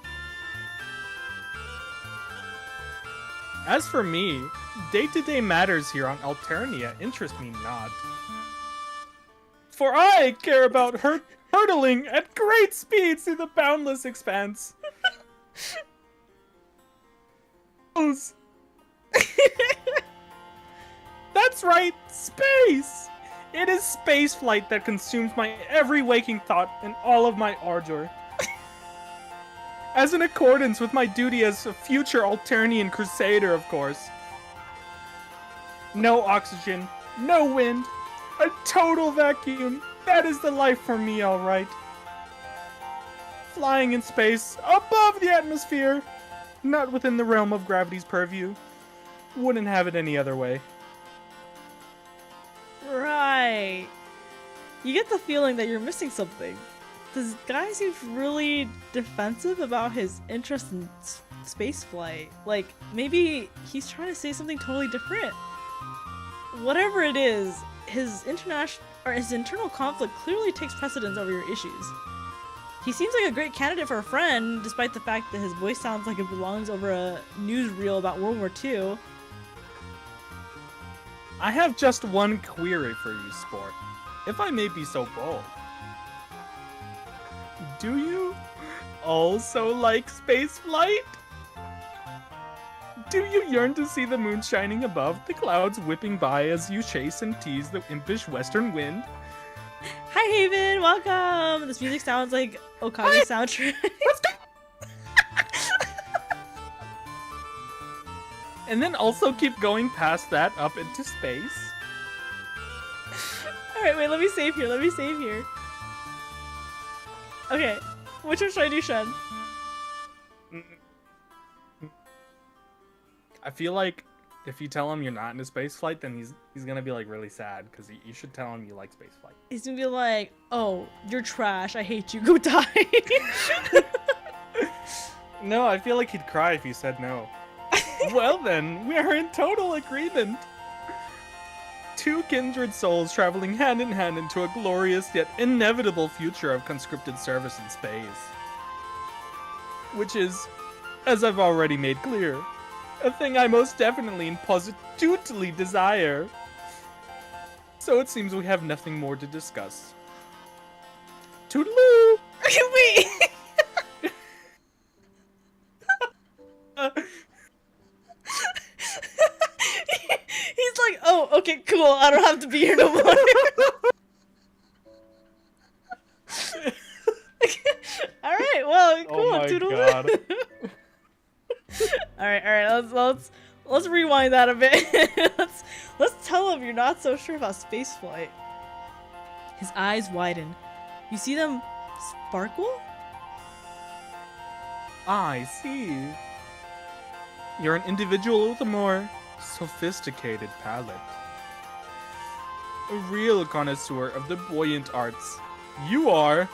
As for me, day-to-day matters here on Alternia interest me not. For I care about hurtling at great speeds through the boundless expanse. That's right, space! It is space flight that consumes my every waking thought and all of my ardor. As in accordance with my duty as a future Alternian crusader, of course. No oxygen, no wind, a total vacuum. That is the life for me, alright. Flying in space, above the atmosphere, not within the realm of gravity's purview. Wouldn't have it any other way. Right. You get the feeling that you're missing something. This guy seems really defensive about his interest in spaceflight. Like, maybe he's trying to say something totally different. Whatever it is, his internal conflict clearly takes precedence over your issues. He seems like a great candidate for a friend, despite the fact that his voice sounds like it belongs over a newsreel about World War II. I have just one query for you, sport, if I may be so bold. Do you also like spaceflight? Do you yearn to see the moon shining above, the clouds whipping by as you chase and tease the impish western wind? Hi Haven, welcome! This music sounds like Okage soundtrack. Let's go! And then also keep going past that up into space. Alright, wait, let me save here. Okay, which one should I do, Shen? I feel like if you tell him you're not into spaceflight, then he's gonna be like really sad, because you should tell him you like spaceflight. He's gonna be like, oh, you're trash, I hate you, go die. No, I feel like he'd cry if you said no. Well then, we are in total agreement. Two kindred souls traveling hand in hand into a glorious yet inevitable future of conscripted service in space. Which is, as I've already made clear, a thing I most definitely and positively desire. So it seems we have nothing more to discuss. Toodaloo! Wait! He's like, oh, okay, cool, I don't have to be here no more. Alright, well, cool, Oh my god. Alright, let's rewind that a bit. let's tell him you're not so sure about spaceflight. His eyes widen. You see them sparkle? I see. You're an individual with a more sophisticated palate. A real connoisseur of the buoyant arts. You are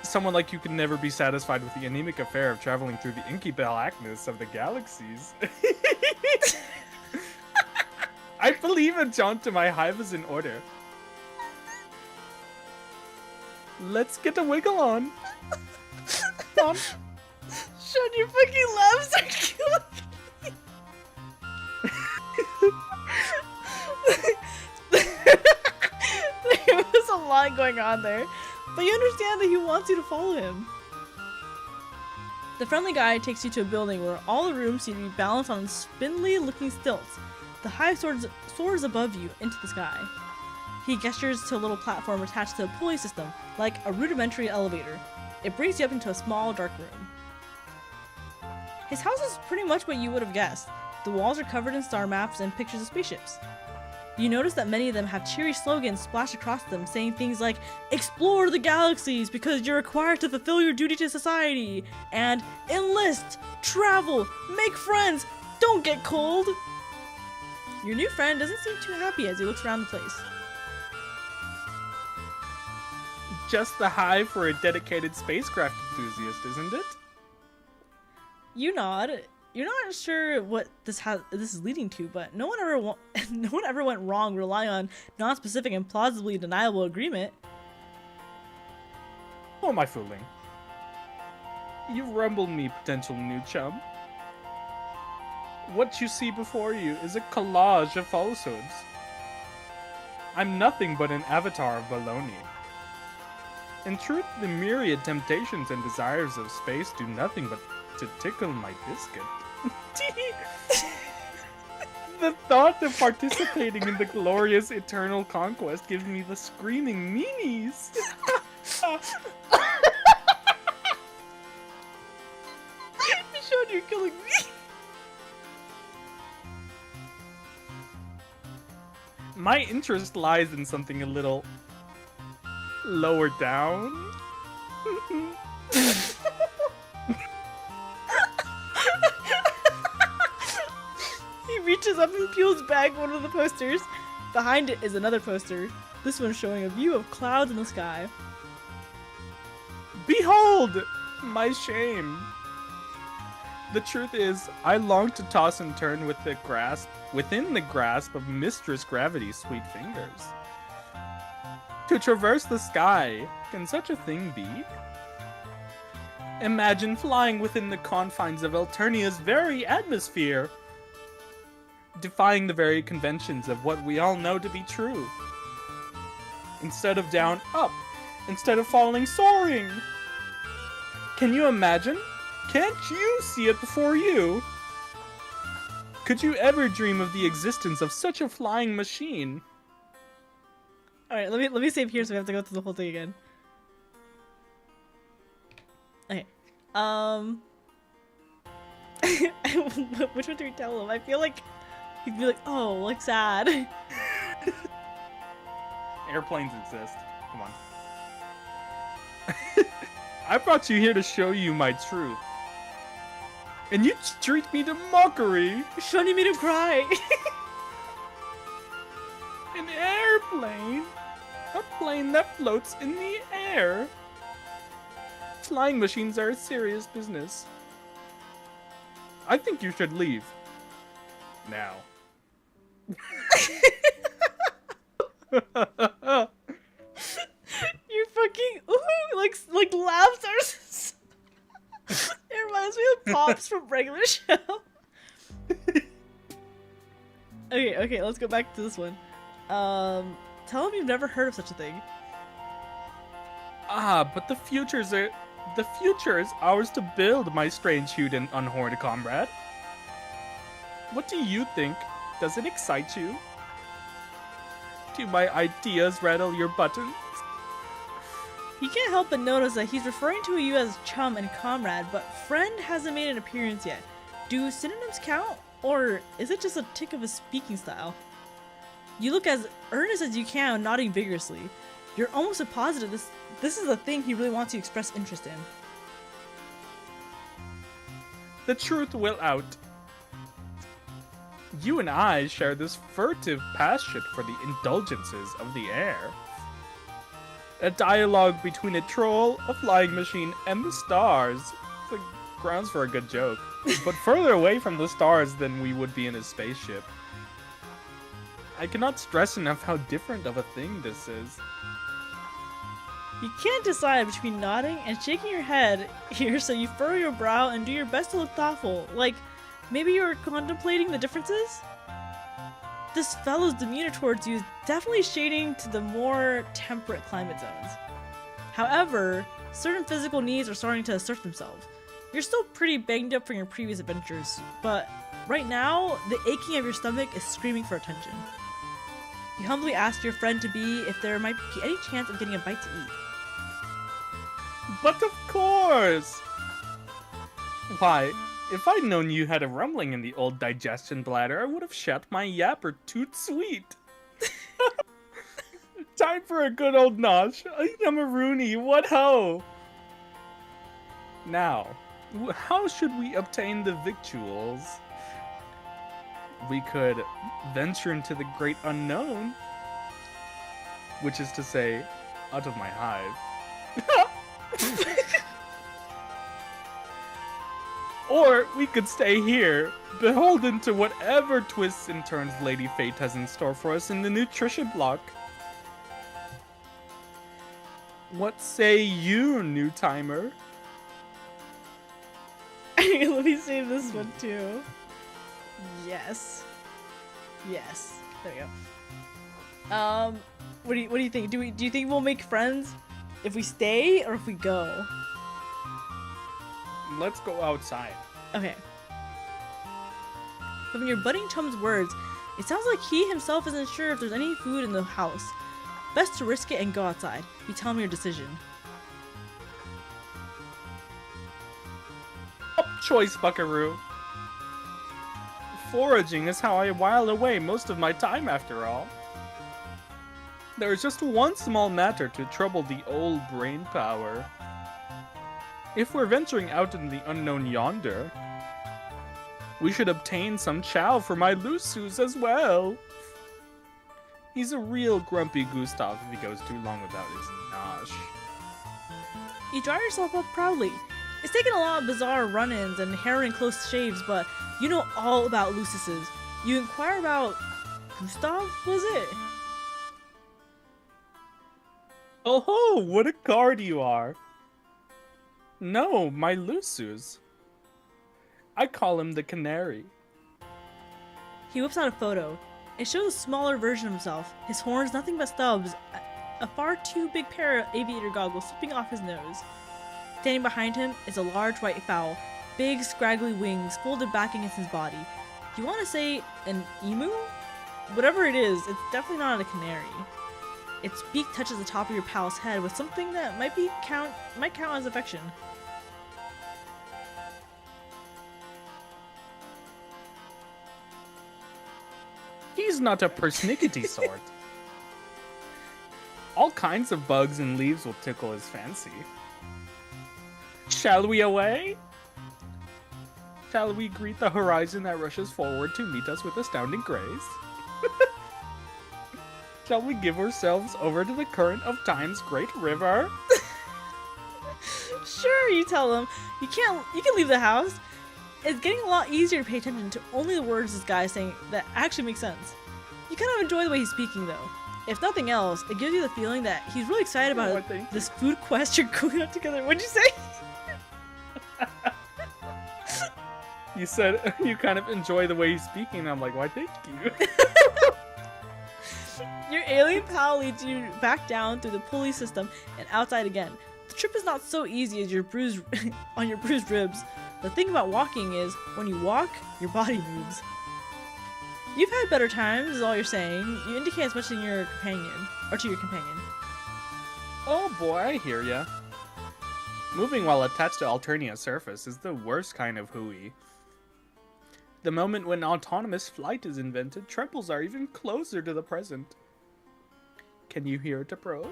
someone like you can never be satisfied with the anemic affair of traveling through the inky blackness of the galaxies. I believe a jaunt to my hive is in order. Let's get a wiggle on. Come on. Sean, your fucking laughs are killing me. There was a lot going on there, but you understand that he wants you to follow him. The friendly guy takes you to a building where all the rooms seem to be balanced on spindly-looking stilts. The hive soars above you into the sky. He gestures to a little platform attached to a pulley system, like a rudimentary elevator. It brings you up into a small, dark room. His house is pretty much what you would have guessed. The walls are covered in star maps and pictures of spaceships. You notice that many of them have cheery slogans splashed across them, saying things like, "Explore the galaxies because you're required to fulfill your duty to society," and "Enlist, travel, make friends, don't get cold." Your new friend doesn't seem too happy as he looks around the place. Just the hive for a dedicated spacecraft enthusiast, isn't it? You nod. You're not sure what this is leading to, but no one ever went wrong relying on non-specific and plausibly deniable agreement. Who am I fooling? You rumble me, potential new chum. What you see before you is a collage of falsehoods. I'm nothing but an avatar of baloney. In truth, the myriad temptations and desires of space do nothing but to tickle my biscuit. The thought of participating in the glorious eternal conquest gives me the screaming meanies. Sean, you're killing me. My interest lies in something a little lower down. He reaches up and peels back one of the posters. Behind it is another poster. This one showing a view of clouds in the sky. Behold, my shame. The truth is, I long to toss and turn within the grasp of Mistress Gravity's sweet fingers. To traverse the sky, can such a thing be? Imagine flying within the confines of Eternia's very atmosphere, defying the very conventions of what we all know to be true. Instead of down, up. Instead of falling, soaring. Can you imagine? Can't you see it before you? Could you ever dream of the existence of such a flying machine? Alright, let me save here so we have to go through the whole thing again. Okay. Which one do we tell him? I feel like he'd be like, oh, like sad. Airplanes exist. Come on. I brought you here to show you my truth. And you treat me to mockery. Shani made him cry. An airplane? A plane that floats in the air? Flying machines are a serious business. I think you should leave. Now. You're fucking like laughs are. It reminds me of Pops from regular show. Okay, let's go back to this one. Tell him you've never heard of such a thing. But the future is ours to build, my strange-hued and unhorned comrade. What do you think? Does it excite you? Do my ideas rattle your buttons? You can't help but notice that he's referring to you as chum and comrade, but friend hasn't made an appearance yet. Do synonyms count? Or is it just a tick of his speaking style? You look as earnest as you can, nodding vigorously. You're almost positive this is the thing he really wants to express interest in. The truth will out. You and I share this furtive passion for the indulgences of the air. A dialogue between a troll, a flying machine, and the stars. The grounds for a good joke. But further away from the stars than we would be in a spaceship. I cannot stress enough how different of a thing this is. You can't decide between nodding and shaking your head here, so you furrow your brow and do your best to look thoughtful. Like, maybe you're contemplating the differences? This fellow's demeanor towards you is definitely shading to the more temperate climate zones. However, certain physical needs are starting to assert themselves. You're still pretty banged up from your previous adventures, but right now, the aching of your stomach is screaming for attention. You humbly ask your friend to be if there might be any chance of getting a bite to eat. But of course! Why, if I'd known you had a rumbling in the old digestion bladder, I would have shut my yapper toot sweet. Time for a good old nosh. I'm a Rooney, what ho! Now, how should we obtain the victuals? We could venture into the great unknown, which is to say, out of my hive. Or we could stay here, beholden to whatever twists and turns Lady Fate has in store for us in the nutrition block. What say you, new timer? Let me save this one too. Yes. Yes. There we go. What do you think? Do you think we'll make friends if we stay or if we go? Let's go outside. Okay. From your budding chum's words, it sounds like he himself isn't sure if there's any food in the house. Best to risk it and go outside. You tell me your decision. Up choice, buckaroo. Foraging is how I while away most of my time, after all. There is just one small matter to trouble the old brain power. If we're venturing out in the unknown yonder, we should obtain some chow for my Lusus as well. He's a real grumpy Gustav if he goes too long without his nosh. You draw yourself up proudly. It's taken a lot of bizarre run-ins and hair and close shaves, but you know all about Lucises. You inquire about Gustav, was it? Oh ho, what a card you are! No, my Lusus. I call him the Canary. He whips out a photo. It shows a smaller version of himself. His horns nothing but stubs, a far too big pair of aviator goggles slipping off his nose. Standing behind him is a large white fowl, big scraggly wings folded back against his body. You want to say an emu? Whatever it is, it's definitely not a canary. Its beak touches the top of your pal's head with something that might count as affection. He's not a persnickety sort. All kinds of bugs and leaves will tickle his fancy. Shall we away? Shall we greet the horizon that rushes forward to meet us with astounding grace? Shall we give ourselves over to the current of time's great river? Sure, you tell him. You can leave the house. It's getting a lot easier to pay attention to only the words this guy is saying that actually make sense. You kind of enjoy the way he's speaking though. If nothing else, it gives you the feeling that he's really excited about this food quest you're going on together. What'd you say? You said you kind of enjoy the way he's speaking, and I'm like, why thank you. Your alien pal leads you back down through the pulley system and outside again. The trip is not so easy as your bruised ribs. The thing about walking is, when you walk, your body moves. You've had better times, is all you're saying. You indicate as much to your companion. Oh boy, I hear ya. Moving while attached to Alternia's surface is the worst kind of hooey. The moment when autonomous flight is invented, triples are even closer to the present. Can you hear it approach?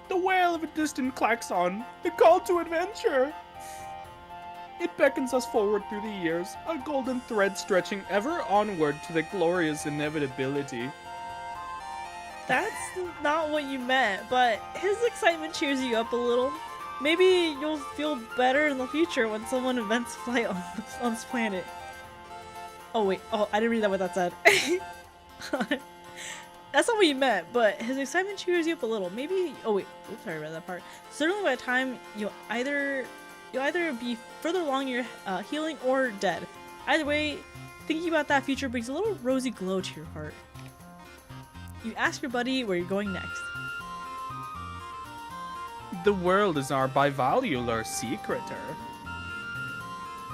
The wail of a distant klaxon, the call to adventure! It beckons us forward through the years, a golden thread stretching ever onward to the glorious inevitability. That's not what you meant, but his excitement cheers you up a little. Maybe you'll feel better in the future when someone invents flight on this planet. Oh wait, I didn't read that what that said. That's not what you meant, but his excitement cheers you up a little. Maybe, oh wait, oops, sorry, I read that part. Certainly by the time you'll either be further along your healing or dead. Either way, thinking about that future brings a little rosy glow to your heart. You ask your buddy where you're going next. The world is our bivalular secreter.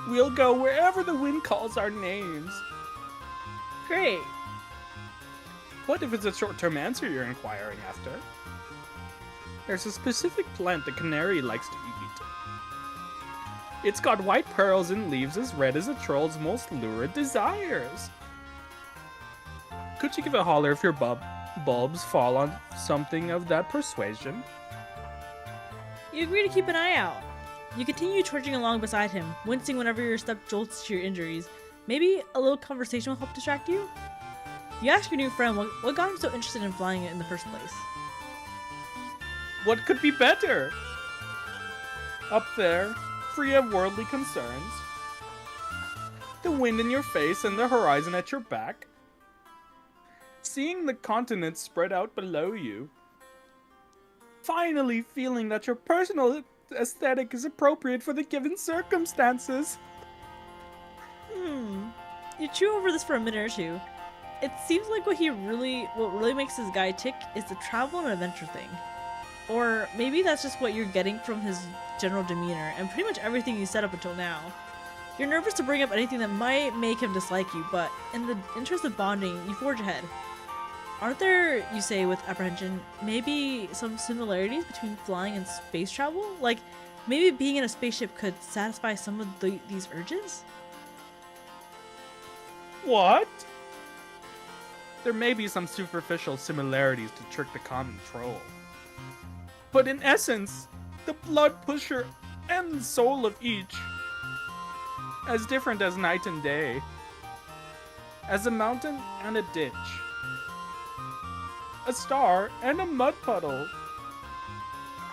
We'll go wherever the wind calls our names. Great. What if it's a short-term answer you're inquiring after? There's a specific plant the canary likes to eat. It's got white pearls and leaves as red as a troll's most lurid desires. Could you give a holler if your bulbs fall on something of that persuasion? You agree to keep an eye out. You continue trudging along beside him, wincing whenever your step jolts to your injuries. Maybe a little conversation will help distract you? You ask your new friend what got him so interested in flying it in the first place. What could be better? Up there, free of worldly concerns. The wind in your face and the horizon at your back. Seeing the continents spread out below you. Finally feeling that your personal aesthetic is appropriate for the given circumstances. You chew over this for a minute or two. It seems like what really makes this guy tick is the travel and adventure thing. Or maybe that's just what you're getting from his general demeanor and pretty much everything he said up until now. You're nervous to bring up anything that might make him dislike you, but in the interest of bonding, you forge ahead. Aren't there, you say with apprehension, maybe some similarities between flying and space travel? Like, maybe being in a spaceship could satisfy some of these urges? What? There may be some superficial similarities to trick the common troll. But in essence, the blood pusher and the soul of each, as different as night and day, as a mountain and a ditch, a star and a mud puddle.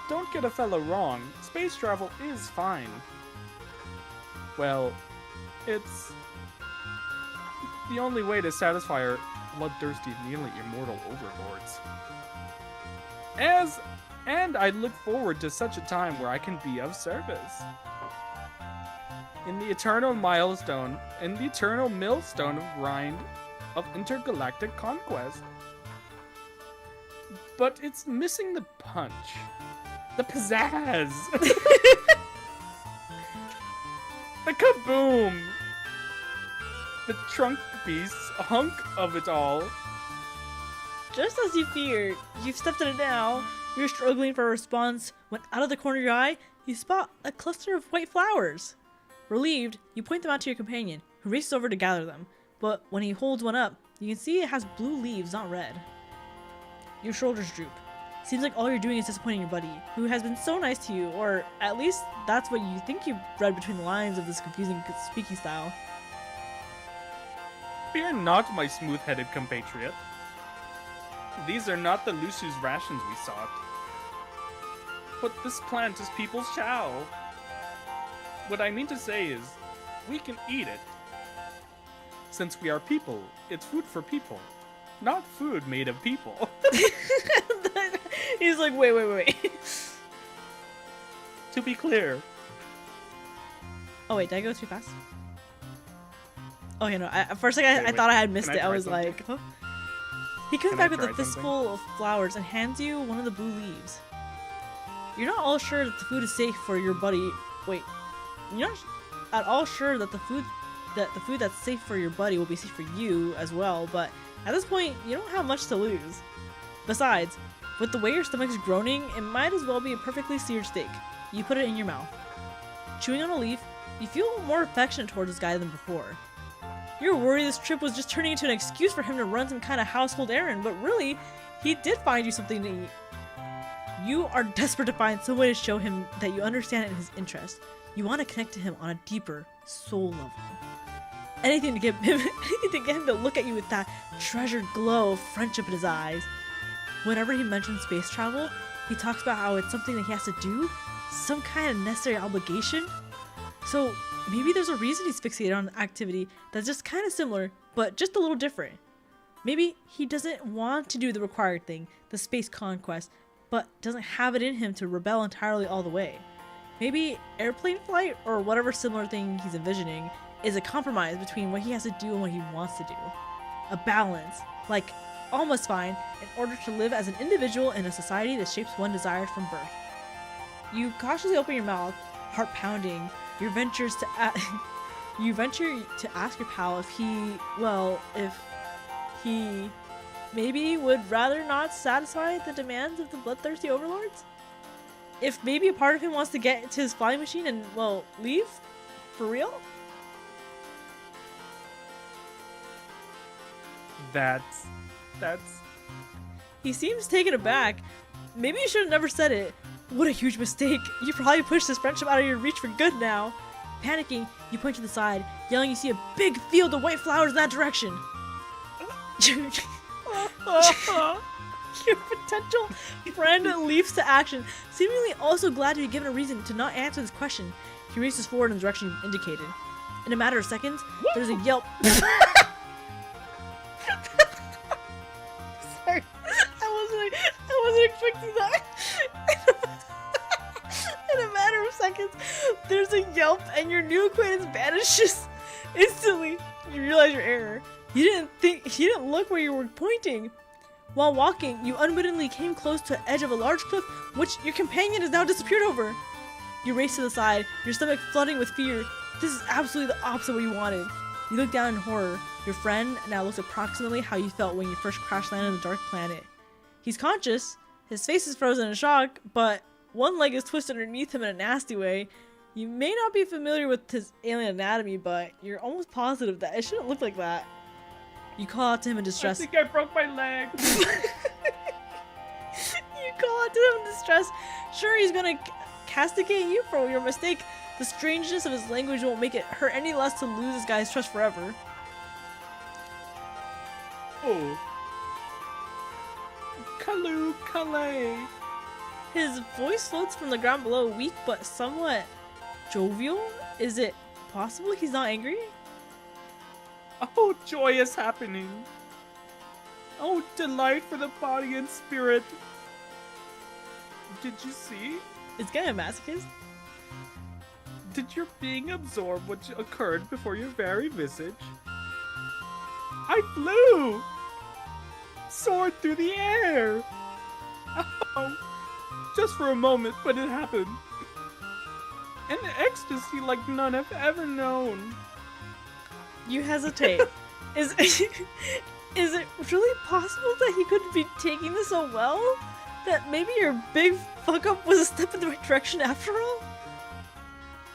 Don't get a fellow wrong, space travel is fine. Well, it's the only way to satisfy our bloodthirsty, nearly immortal overlords. And I look forward to such a time where I can be of service. In the eternal millstone of grind of intergalactic conquest. But it's missing the punch. The pizzazz. The kaboom. The trunk beast's hunk of it all. Just as you feared, you've stepped in it now. You're struggling for a response when out of the corner of your eye, you spot a cluster of white flowers. Relieved, you point them out to your companion, who races over to gather them. But when he holds one up, you can see it has blue leaves, not red. Your shoulders droop. Seems like all you're doing is disappointing your buddy, who has been so nice to you, or at least that's what you think you read between the lines of this confusing speaking style. Fear not, my smooth-headed compatriot. These are not the Lusu's rations we sought. But this plant is people's chow. What I mean to say is, we can eat it. Since we are people, it's food for people, not food made of people. He's like, wait. To be clear. Oh wait, did I go too fast? Oh, you know, at first I thought I had missed it. I was something? like, huh? He comes Can back I with a try fistful of flowers and hands you one of the blue leaves. You're not all sure that the food is safe for your buddy. Wait, you're not at all sure that the food that's safe for your buddy will be safe for you as well. But at this point, you don't have much to lose. Besides, with the way your stomach's groaning, it might as well be a perfectly seared steak. You put it in your mouth. Chewing on a leaf, you feel more affectionate towards this guy than before. You're worried this trip was just turning into an excuse for him to run some kind of household errand, but really, he did find you something to eat. You are desperate to find some way to show him that you understand his interest. You want to connect to him on a deeper soul level. Anything to get him to look at you with that treasured glow of friendship in his eyes. Whenever he mentions space travel, he talks about how it's something that he has to do, some kind of necessary obligation. So maybe there's a reason he's fixated on an activity that's just kind of similar, but just a little different. Maybe he doesn't want to do the required thing, the space conquest, but doesn't have it in him to rebel entirely all the way. Maybe airplane flight or whatever similar thing he's envisioning is a compromise between what he has to do and what he wants to do. A balance, like almost fine, in order to live as an individual in a society that shapes one desired from birth. You cautiously open your mouth, heart pounding. You venture to ask your pal if he maybe would rather not satisfy the demands of the bloodthirsty overlords? If maybe a part of him wants to get to his flying machine and, well, leave? For real? That's... He seems taken aback. Maybe you should have never said it. What a huge mistake. You probably pushed this friendship out of your reach for good now. Panicking, you point to the side, yelling you see a big field of white flowers in that direction. Your potential friend leaps to action, seemingly also glad to be given a reason to not answer this question. He races forward in the direction you indicated. In a matter of seconds, there's a yelp. Sorry, I wasn't expecting that. In a matter of seconds, there's a yelp and your new acquaintance vanishes. Instantly, you realize your error. You didn't look where you were pointing. While walking, you unwittingly came close to the edge of a large cliff, which your companion has now disappeared over. You race to the side, your stomach flooding with fear. This is absolutely the opposite of what you wanted. You look down in horror. Your friend now looks approximately how you felt when you first crash landed on the dark planet. He's conscious, his face is frozen in shock, but one leg is twisted underneath him in a nasty way. You may not be familiar with his alien anatomy, but you're almost positive that it shouldn't look like that. You call out to him in distress. I think I broke my leg. You call out to him in distress. Sure, he's gonna castigate you for your mistake. The strangeness of his language won't make it hurt any less to lose this guy's trust forever. Oh. Kalu Kalay. His voice floats from the ground below, weak but somewhat jovial. Is it possible he's not angry? Oh, joy is happening. Oh, delight for the body and spirit. Did you see? Is guy a masochist? Did your being absorb what occurred before your very visage? I flew! Soared through the air! Oh, just for a moment, but it happened. An ecstasy like none I've ever known. You hesitate. Is it really possible that he could be taking this so well? That maybe your big fuck up was a step in the right direction after all?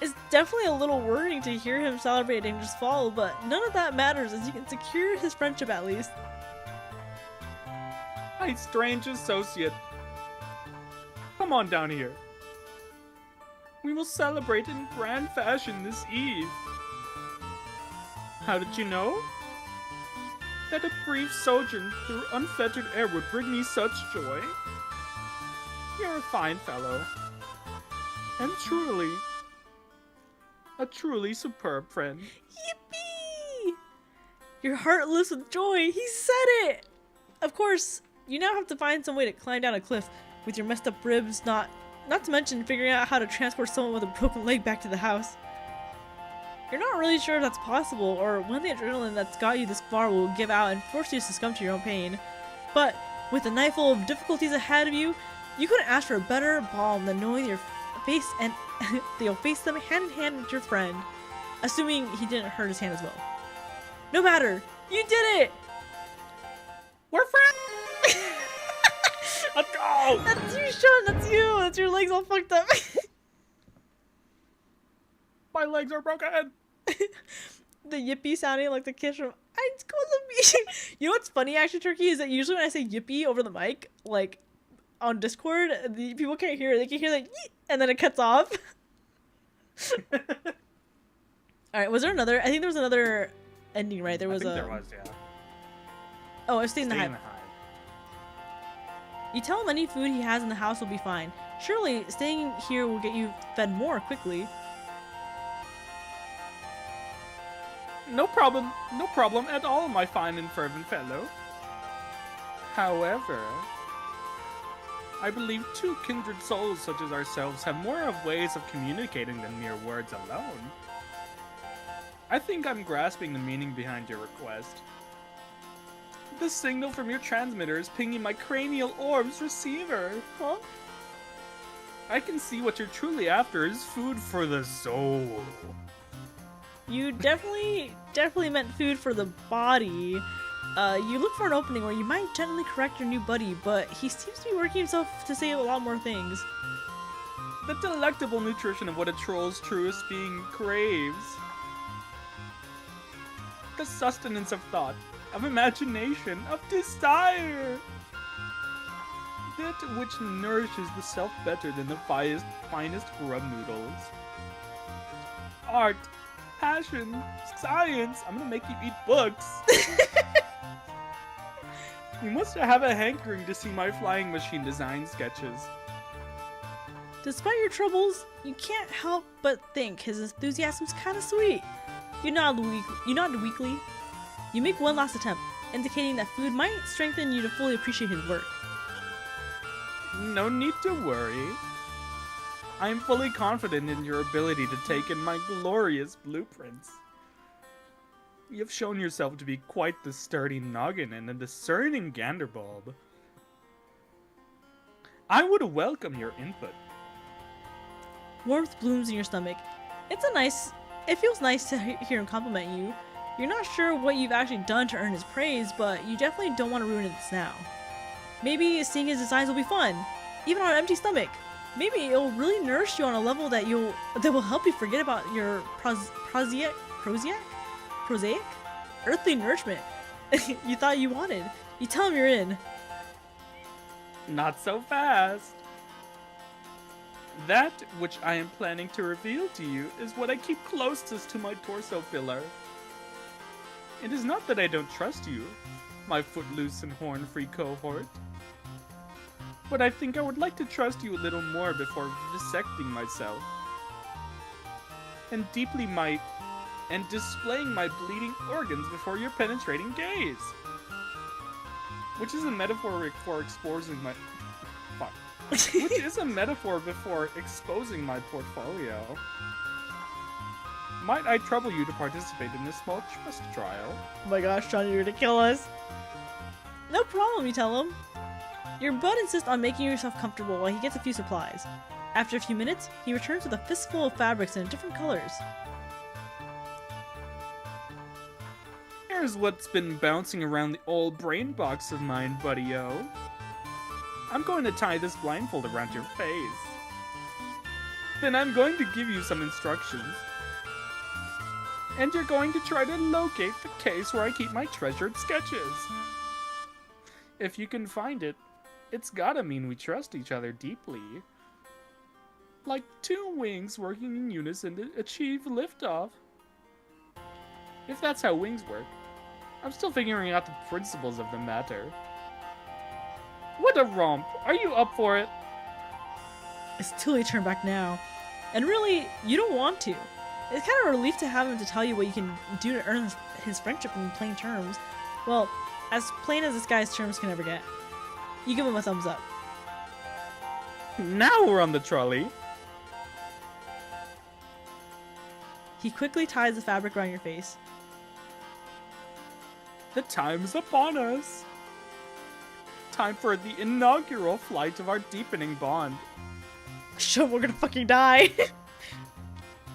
It's definitely a little worrying to hear him celebrate a dangerous fall, but none of that matters as you can secure his friendship at least. My strange associate. Come on down here. We will celebrate in grand fashion this eve. How did you know? That a brief sojourn through unfettered air would bring me such joy? You're a fine fellow. And truly, a truly superb friend. Yippee! Your heart lifts with joy. He said it! Of course, you now have to find some way to climb down a cliff with your messed up ribs, not to mention figuring out how to transport someone with a broken leg back to the house. You're not really sure if that's possible, or when the adrenaline that's got you this far will give out and force you to succumb to your own pain. But with a night full of difficulties ahead of you, you couldn't ask for a better balm than knowing you'll face them hand in hand with your friend, assuming he didn't hurt his hand as well. No matter, you did it! We're friends! Let's go! That's you, Sean. That's you. That's your legs all fucked up. My legs are broken! The yippee sounding like the kids from I School the Beach. You know what's funny, actually, Turkey, is that usually when I say yippee over the mic, like on Discord, the people can't hear it. They can hear like yeet, and then it cuts off. All right, was there another? I think there was another ending, right? There was there was, yeah. Oh, I stayed in the Stay hive. You tell him any food he has in the house will be fine. Surely staying here will get you fed more quickly. No problem at all, my fine and fervent fellow. However, I believe two kindred souls such as ourselves have more of ways of communicating than mere words alone. I think I'm grasping the meaning behind your request. The signal from your transmitter is pinging my cranial orb's receiver. Huh? I can see what you're truly after is food for the soul. You definitely meant food for the body. You look for an opening where you might gently correct your new buddy, but he seems to be working himself to say a lot more things. The delectable nutrition of what a troll's truest being craves. The sustenance of thought, of imagination, of desire. That which nourishes the self better than the finest grub noodles. Art, passion, science. I'm gonna make you eat books. You must have a hankering to see my flying machine design sketches. Despite your troubles, you can't help but think his enthusiasm's kind of sweet. You nod weakly. You make one last attempt, indicating that food might strengthen you to fully appreciate his work. No need to worry. I am fully confident in your ability to take in my glorious blueprints. You have shown yourself to be quite the sturdy noggin and a discerning ganderbulb. I would welcome your input. Warmth blooms in your stomach. It feels nice to hear him compliment you. You're not sure what you've actually done to earn his praise, but you definitely don't want to ruin it now. Maybe seeing his designs will be fun, even on an empty stomach. Maybe it'll really nourish you on a level that will help you forget about your prosaic earthly nourishment you thought you wanted. You tell him you're in. Not so fast. That which I am planning to reveal to you is what I keep closest to my torso pillar. It is not that I don't trust you, my footloose and horn-free cohort. But I think I would like to trust you a little more before dissecting myself. And displaying my bleeding organs before your penetrating gaze. Which is a metaphor for exposing my... Fuck. Which is a metaphor before exposing my portfolio. Might I trouble you to participate in this small trust trial? Oh my gosh, Johnny, you're gonna kill us. No problem, you tell him. Your bud insists on making yourself comfortable while he gets a few supplies. After a few minutes, he returns with a fistful of fabrics in different colors. Here's what's been bouncing around the old brain box of mine, buddy-o. I'm going to tie this blindfold around your face. Then I'm going to give you some instructions. And you're going to try to locate the case where I keep my treasured sketches. If you can find it, it's gotta mean we trust each other deeply. Like two wings working in unison to achieve liftoff. If that's how wings work. I'm still figuring out the principles of the matter. What a romp! Are you up for it? It's too late to turn back now. And really, you don't want to. It's kind of a relief to have him to tell you what you can do to earn his friendship in plain terms. Well, as plain as this guy's terms can ever get. You give him a thumbs up. Now we're on the trolley. He quickly ties the fabric around your face. The time's upon us. Time for the inaugural flight of our deepening bond. Sure, we're gonna fucking die.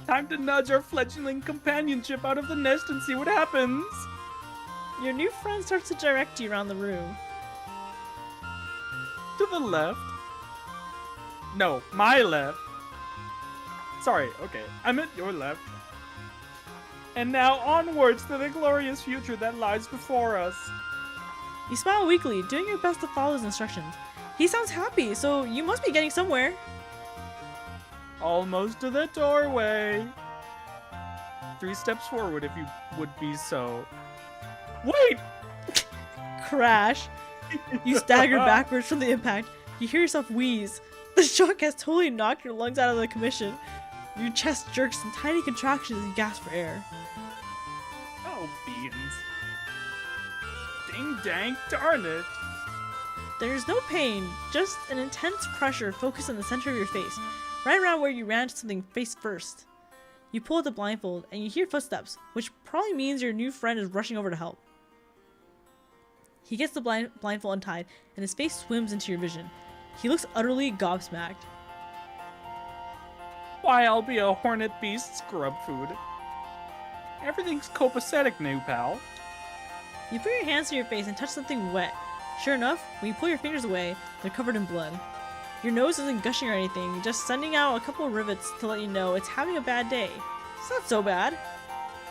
Time to nudge our fledgling companionship out of the nest and see what happens. Your new friend starts to direct you around the room. To the left. No, my left. Sorry, okay, I meant your left. And now onwards to the glorious future that lies before us. You smile weakly, doing your best to follow his instructions. He sounds happy, so you must be getting somewhere. Almost to the doorway. 3 steps forward if you would be so. Wait! Crash. You stagger backwards from the impact. You hear yourself wheeze. The shock has totally knocked your lungs out of the commission. Your chest jerks in tiny contractions as you gasp for air. Oh, beans. Ding dang, darn it. There's no pain, just an intense pressure focused on the center of your face, right around where you ran to something face first. You pull at the blindfold and you hear footsteps, which probably means your new friend is rushing over to help. He gets the blindfold untied and his face swims into your vision. He looks utterly gobsmacked. Why, I'll be a hornet beast scrub food. Everything's copacetic now, pal. You put your hands to your face and touch something wet. Sure enough, when you pull your fingers away, they're covered in blood. Your nose isn't gushing or anything, just sending out a couple of rivets to let you know it's having a bad day. It's not so bad.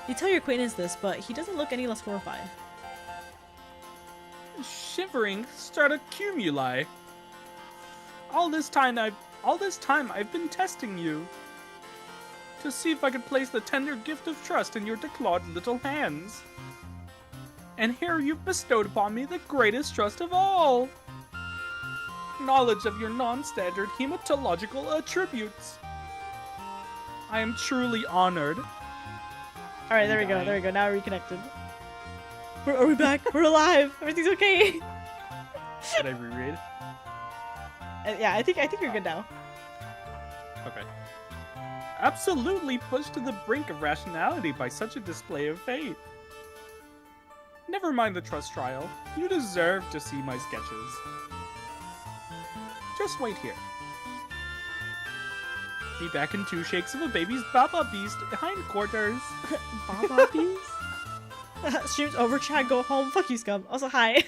You tell your acquaintance this, but he doesn't look any less horrified. Shivering stratocumuli. All this time I've been testing you to see if I could place the tender gift of trust in your declawed little hands. And here you've bestowed upon me the greatest trust of all. Knowledge of your non-standard hematological attributes. I am truly honored. Alright, there we go, now we're reconnected. Are we back? We're alive! Everything's okay! Did I reread? Yeah, I think you're good now. Okay. Absolutely pushed to the brink of rationality by such a display of faith. Never mind the trust trial. You deserve to see my sketches. Just wait here. Be back in 2 shakes of a baby's Baba Beast hindquarters. Baba Beast? Streams over, chat, go home. Fuck you, scum. Also, hi.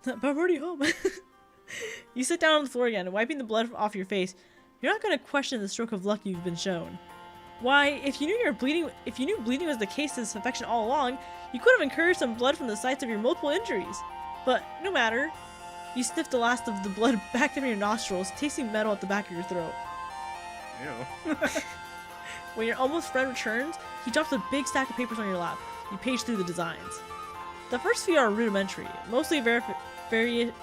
But I'm already home. You sit down on the floor again, wiping the blood off your face. You're not gonna question the stroke of luck you've been shown. Why, if you knew bleeding was the case to this infection all along, you could have encouraged some blood from the sites of your multiple injuries. But no matter. You sniff the last of the blood back from your nostrils, tasting metal at the back of your throat. Ew. When your almost friend returns, he drops a big stack of papers on your lap. You page through the designs. The first few are rudimentary, mostly variations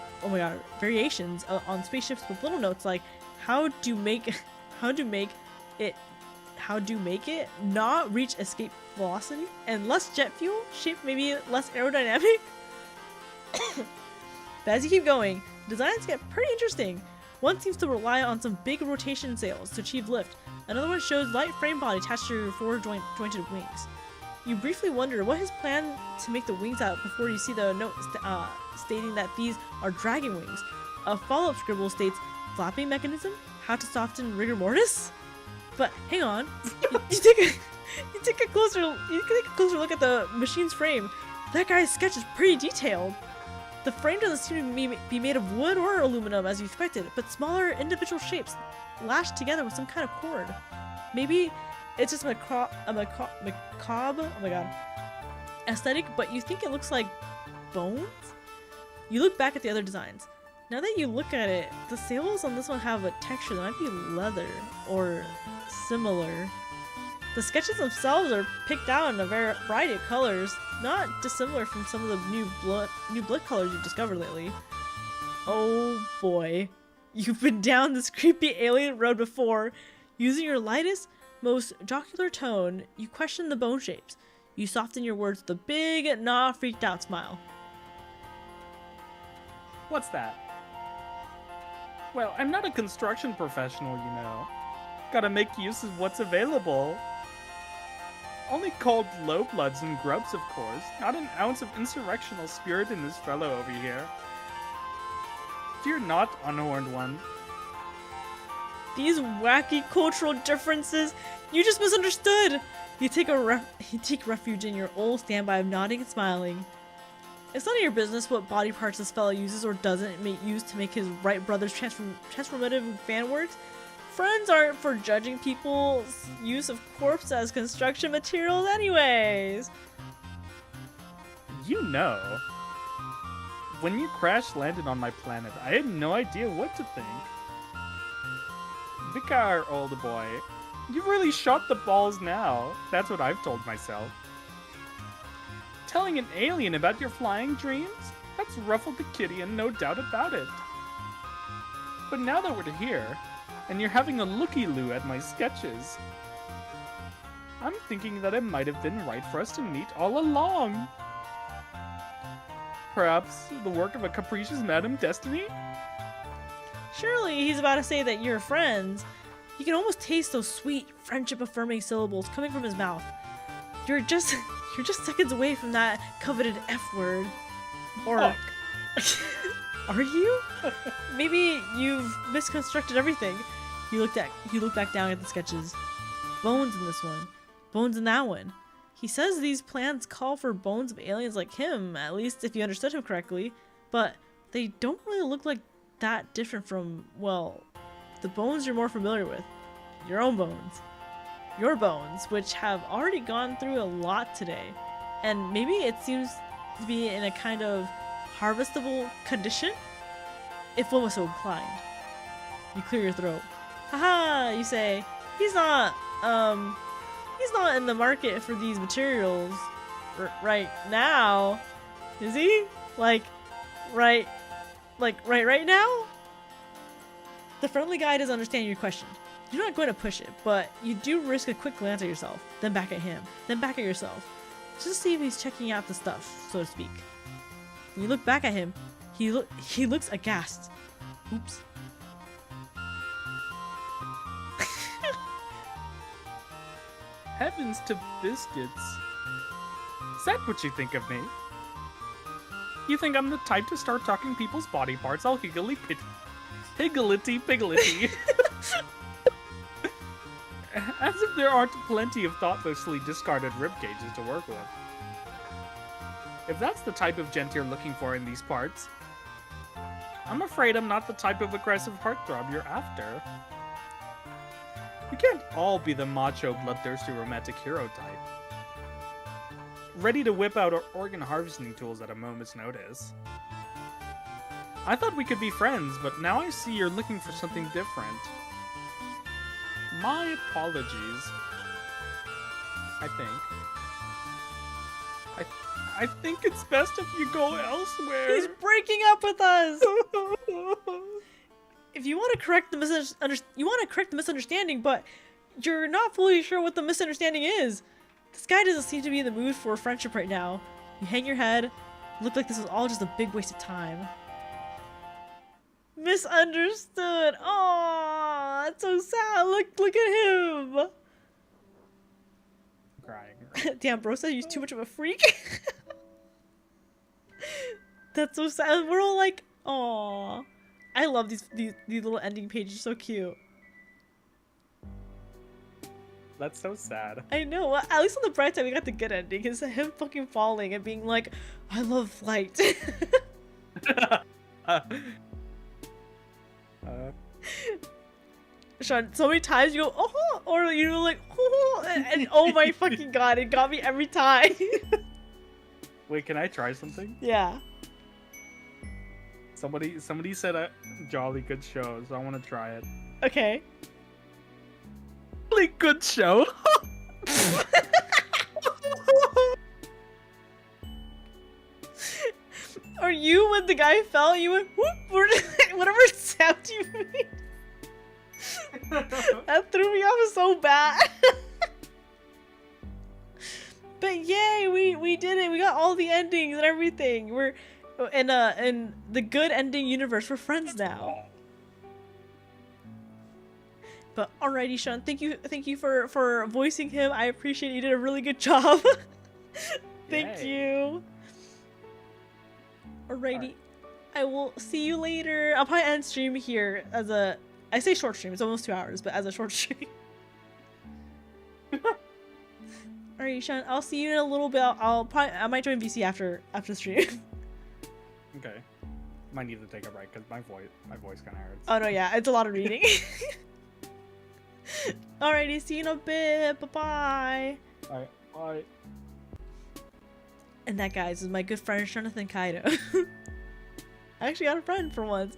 on spaceships with little notes like how do make it not reach escape velocity, and less jet fuel, shape maybe less aerodynamic. But as you keep going, designs get pretty interesting. One seems to rely on some big rotation sails to achieve lift. Another one shows light frame body attached to your forward jointed wings. You briefly wonder what his plan to make the wings out before you see the note stating that these are dragon wings. A follow-up scribble states, flapping mechanism? How to soften rigor mortis? But hang on, you take a closer look at the machine's frame. That guy's sketch is pretty detailed. The frame doesn't seem to be made of wood or aluminum as you expected, but smaller individual shapes lashed together with some kind of cord. Maybe it's just macabre, oh my god, aesthetic, but you think it looks like bones? You look back at the other designs. Now that you look at it, the sails on this one have a texture that might be leather or similar. The sketches themselves are picked out in a variety of colors, not dissimilar from some of the new blood colors you've discovered lately. Oh boy, you've been down this creepy alien road before. Using your lightest, most jocular tone, you question the bone shapes. You soften your words with a big, not freaked out smile. What's that? Well, I'm not a construction professional, you know. Gotta make use of what's available. Only cold low-bloods and grubs, of course. Not an ounce of insurrectional spirit in this fellow over here. Fear not, unhorned one. These wacky cultural differences, you just misunderstood! You take refuge in your old standby of nodding and smiling. It's none of your business what body parts this fellow uses or doesn't use to make his Wright brothers transformative fan works. Friends aren't for judging people's use of corpse as construction materials anyways. You know, when you crash landed on my planet, I had no idea what to think. Vicar, old boy, you've really shot the balls now. That's what I've told myself. Telling an alien about your flying dreams? That's ruffled the kitty and no doubt about it. But now that we're here, and you're having a looky-loo at my sketches, I'm thinking that it might have been right for us to meet all along. Perhaps the work of a capricious Madam Destiny? Surely he's about to say that you're friends. You can almost taste those sweet, friendship-affirming syllables coming from his mouth. You're just seconds away from that coveted F word. Or Are you? Maybe you've misconstructed everything. You look back down at the sketches. Bones in this one. Bones in that one. He says these plans call for bones of aliens like him, at least if you understood him correctly, but they don't really look like that different from, well, the bones you're more familiar with. Your own bones. Your bones, which have already gone through a lot today. And maybe it seems to be in a kind of harvestable condition? If one was so inclined. You clear your throat. Haha, you say, he's not in the market for these materials right now, is he? Like right now? The friendly guy doesn't understand your question. You're not going to push it, but you do risk a quick glance at yourself, then back at him, then back at yourself. Just to see if he's checking out the stuff, so to speak. When you look back at him, he looks aghast. Oops. Heavens to biscuits. Is that what you think of me? You think I'm the type to start talking people's body parts all higglety pigglety? As if there aren't plenty of thoughtlessly discarded rib cages to work with. If that's the type of gent you're looking for in these parts, I'm afraid I'm not the type of aggressive heartthrob you're after. We can't all be the macho, bloodthirsty, romantic hero type. Ready to whip out our organ harvesting tools at a moment's notice. I thought we could be friends, but now I see you're looking for something different. My apologies. I think it's best if you go elsewhere. He's breaking up with us. If you want to correct the misunderstanding, but you're not fully sure what the misunderstanding is. This guy doesn't seem to be in the mood for friendship right now. You hang your head. Look like this was all just a big waste of time. Misunderstood. Oh, that's so sad. Look at him. Crying. Damn, bro said he's too much of a freak. That's so sad. We're all like, aw. I love these little ending pages. So cute. That's so sad. I know. Well, at least on the bright side, we got the good ending. It's him fucking falling and being like, I love flight. Sean, so many times you go, oh, or you were like, oh, and oh my fucking god, it got me every time. Wait, can I try something? Yeah. Somebody said a jolly good show, so I want to try it. Okay. Jolly good show. Or you, when the guy fell, you went whoop, whatever sound you made. That threw me off so bad. But yay, we did it. We got all the endings and everything. We're in the good ending universe. We're friends now. But alrighty, Sean, thank you for voicing him. I appreciate it. You did a really good job. Thank you. Alrighty. Right. I will see you later. I'll probably end stream here as I say short stream, it's almost 2 hours, but as a short stream. Alright, Sean, I'll see you in a little bit. I might join VC after stream. Okay. Might need to take a break because my voice kind of hurts. Oh no, yeah, it's a lot of reading. Alrighty, see you in a bit. Bye-bye. Alright, bye. And that, guys, is my good friend Jonathan Kaido. I actually got a friend for once.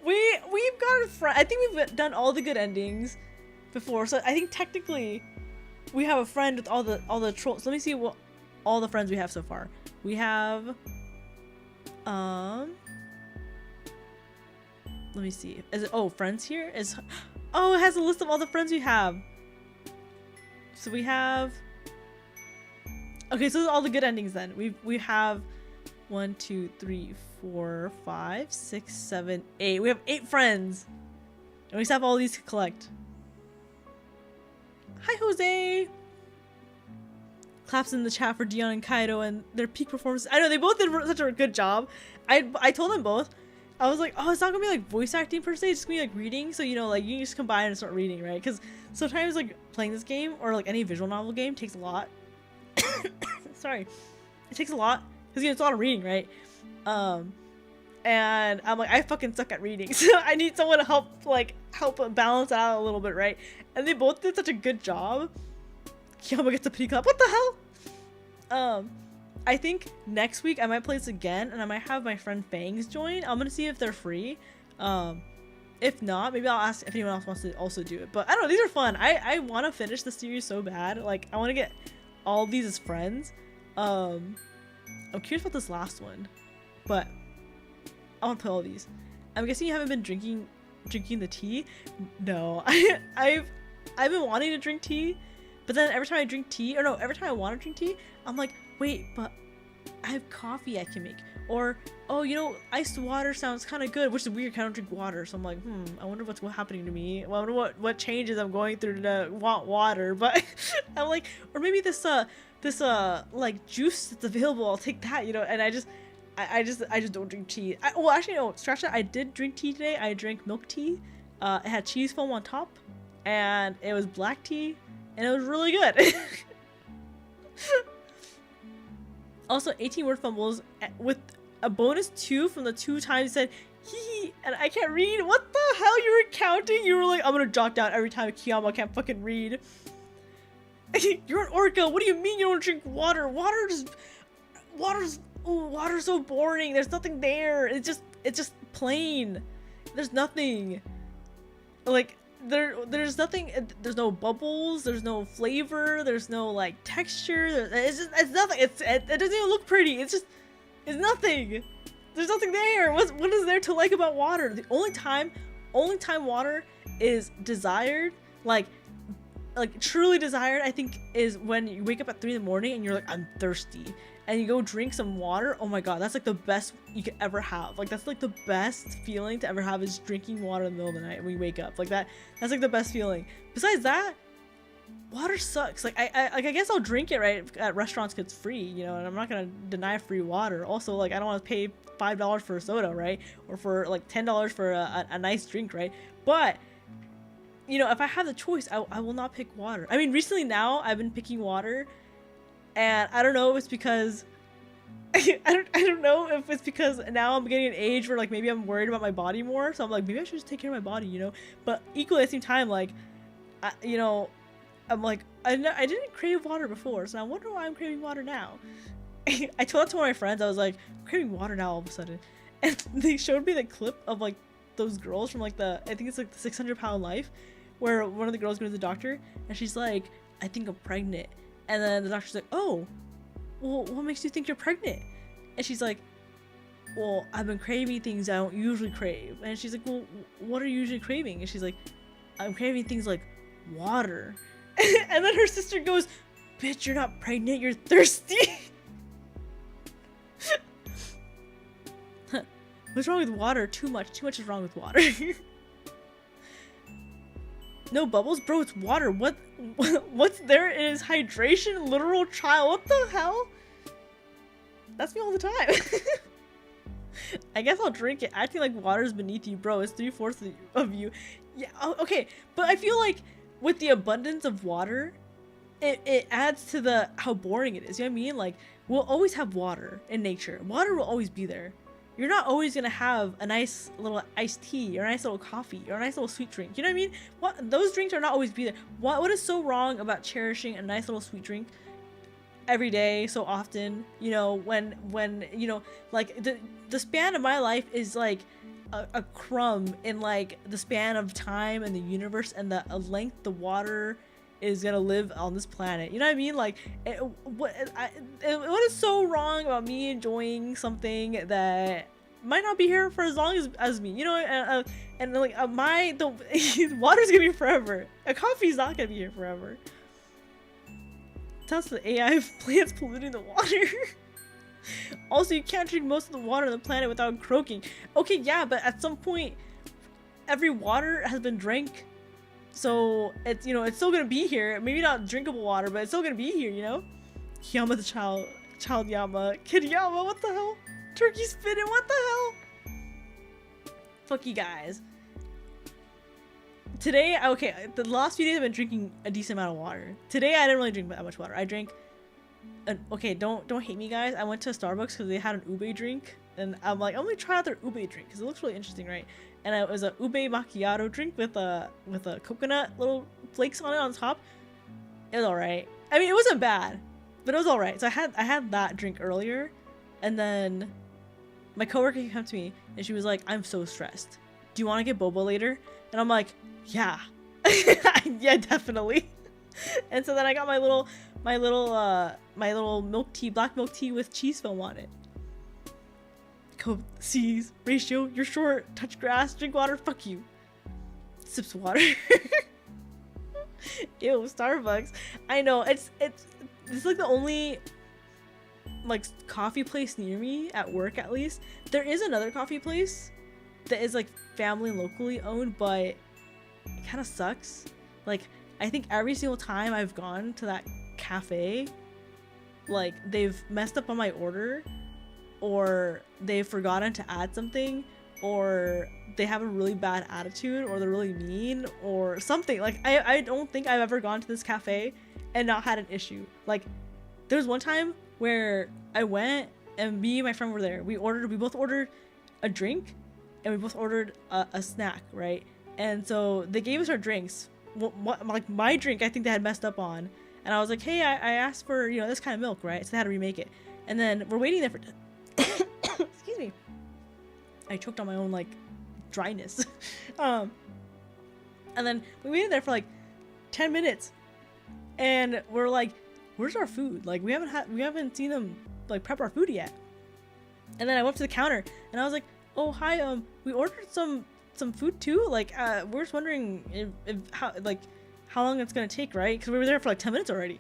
We've got a friend. I think we've done all the good endings before, so I think technically we have a friend with all the trolls. Let me see what all the friends we have so far. We have let me see. Is it friends here? It has a list of all the friends we have. So we have okay, so those are all the good endings then. We have 1, 2, 3, 4, 5, 6, 7, 8. We have 8 friends. And we still have all these to collect. Hi, Jose! Claps in the chat for Dion and Kaido and their peak performance. I know, they both did such a good job. I told them both, I was like, oh, it's not gonna be like voice acting per se, it's gonna be like reading. So, you know, like you can just combine and start reading, right? Because sometimes like playing this game or like any visual novel game takes a lot. Sorry. It takes a lot because you know, it's a lot of reading, right? And I'm like, I fucking suck at reading, so I need someone to help balance out a little bit, right? And they both did such a good job. Kiayama gets a pity clap. What the hell? I think next week I might play this again, and I might have my friend Fangs join. I'm gonna see if they're free. If not, maybe I'll ask if anyone else wants to also do it. But I don't know, these are fun. I want to finish the series so bad. Like, I want to get all these as friends. I'm curious about this last one, but I want to play all these. I'm guessing you haven't been drinking the tea. No, I've been wanting to drink tea, but then every time I drink tea, or no, every time I want to drink tea, I'm like, wait, but I have coffee I can make. Or, oh, you know, iced water sounds kind of good, which is weird, 'cause I don't drink water. So I'm like, I wonder what's happening to me. I wonder what changes I'm going through to want water. But I'm like, or maybe this like juice that's available, I'll take that, you know. And I just don't drink tea. Well, actually, no, scratch that. I did drink tea today. I drank milk tea. It had cheese foam on top, and it was black tea, and it was really good. Also, 18 word fumbles with a bonus 2 from the 2 times said hee, and I can't read. What the hell? You were counting? You were like, I'm gonna jot down every time Kiayama can't fucking read. You're an orca. What do you mean you don't drink water? Water's so boring. There's nothing there. It's just plain. There's nothing. Like, there's nothing. There's no bubbles, there's no flavor, there's no like texture. It's nothing. It doesn't even look pretty. It's nothing. There's nothing there. What is there to like about water? The only time water is desired, like truly desired, I think, is when you wake up at 3 in the morning and you're like, I'm thirsty, and you go drink some water. Oh my god, that's like the best you could ever have. Like, that's like the best feeling to ever have, is drinking water in the middle of the night when you wake up. Like that's like the best feeling. Besides that, water sucks. Like, I guess I'll drink it right at restaurants because it's free, you know, and I'm not gonna deny free water. Also, like, I don't want to pay $5 for a soda, right? Or for like $10 for a nice drink, right? But you know, if I have the choice, I will not pick water. I mean, recently now I've been picking water, and I don't know if it's because I don't know if it's because now I'm getting an age where like maybe I'm worried about my body more, so I'm like, maybe I should just take care of my body, you know. But equally at the same time, like, you know, I'm like, I didn't crave water before, so I wonder why I'm craving water now. I told that to one of my friends. I was like, I'm craving water now all of a sudden, and they showed me the clip of like those girls from like I think it's like the 600-pound life, where one of the girls goes to the doctor and she's like, I think I'm pregnant. And then the doctor's like, oh, well, what makes you think you're pregnant? And she's like, well, I've been craving things I don't usually crave. And she's like, well, what are you usually craving? And she's like, I'm craving things like water. And then her sister goes, bitch, you're not pregnant, you're thirsty. What's wrong with water? Too much is wrong with water. No bubbles? Bro, it's water. What's there is hydration, literal trial. What the hell? That's me all the time. I guess I'll drink it. Acting like water's beneath you, bro. It's 3/4 of you. Yeah, okay. But I feel like with the abundance of water, it adds to how boring it is. You know what I mean? Like, we'll always have water in nature. Water will always be there. You're not always gonna have a nice little iced tea or a nice little coffee or a nice little sweet drink. You know what I mean? Those drinks are not always be there. What is so wrong about cherishing a nice little sweet drink every day, so often? You know, when you know, like the span of my life is like a crumb in like the span of time and the universe, and the length the water is gonna live on this planet. You know what I mean? Like, what is so wrong about me enjoying something that might not be here for as long as me? You know, and like the water's gonna be forever. A coffee's not gonna be here forever. Tells the AI if plants polluting the water. Also, you can't drink most of the water on the planet without croaking. Okay, yeah, but at some point, every water has been drank. So it's, you know, it's still gonna be here. Maybe not drinkable water, but it's still gonna be here, you know? Yama the child Yama. Kid Yama, what the hell? Turkey spinning, what the hell? Fuck you guys. Today, okay, the last few days I've been drinking a decent amount of water. Today I didn't really drink that much water. I drank okay, don't hate me guys. I went to Starbucks because they had an ube drink, and I'm like, I'm gonna try out their ube drink because it looks really interesting, right? And it was a ube macchiato drink with a coconut little flakes on it on top. It was alright. I mean, it wasn't bad, but it was alright. So I had that drink earlier, and then my coworker came to me and she was like, I'm so stressed. Do you want to get boba later? And I'm like, yeah. Yeah, definitely. And so then I got my little milk tea, black milk tea with cheese foam on it. Go C's ratio, you're short, touch grass, drink water, fuck you. Sips water. Ew, Starbucks. I know, it's like the only like coffee place near me at work, at least. There is another coffee place that is like family locally owned, but it kind of sucks. Like, I think every single time I've gone to that cafe, like they've messed up on my order, or they've forgotten to add something, or they have a really bad attitude, or they're really mean, or something. Like, I don't think I've ever gone to this cafe and not had an issue. Like, there was one time where I went and me and my friend were there. We both ordered a drink and we both ordered a snack, right? And so they gave us our drinks. Like my drink, I think they had messed up on, and I was like, hey, I asked for, you know, this kind of milk, right? So they had to remake it. And then we're waiting there for excuse me, I choked on my own like dryness. And then we waited there for like 10 minutes and we're like, where's our food? Like, we haven't seen them like prep our food yet. And then I went to the counter and I was like, oh hi, we ordered some food too, like we're just wondering if how long it's gonna take, right? Because we were there for like 10 minutes already.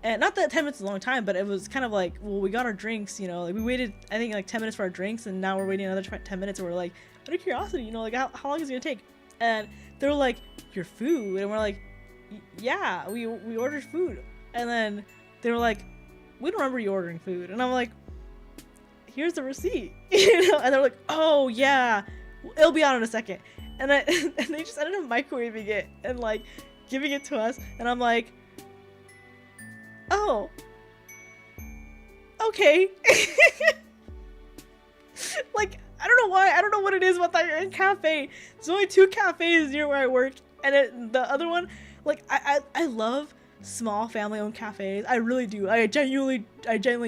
And not that 10 minutes is a long time, but it was kind of like, well, we got our drinks, you know, like we waited I think like 10 minutes for our drinks, and now we're waiting another 10 minutes, and we're like, out of curiosity, you know, like how long is it gonna take? And they were like, your food? And we're like, yeah, we ordered food. And then they were like, we don't remember you ordering food. And I'm like, here's the receipt. You know? And they're like, oh yeah, it'll be out in a second. And and they just ended up microwaving it and like giving it to us, and I'm like, oh, okay. Like, I don't know why, I don't know what it is about that cafe. There's only 2 cafes near where I work, and the other one, like, I love small family owned cafes. I really do. I genuinely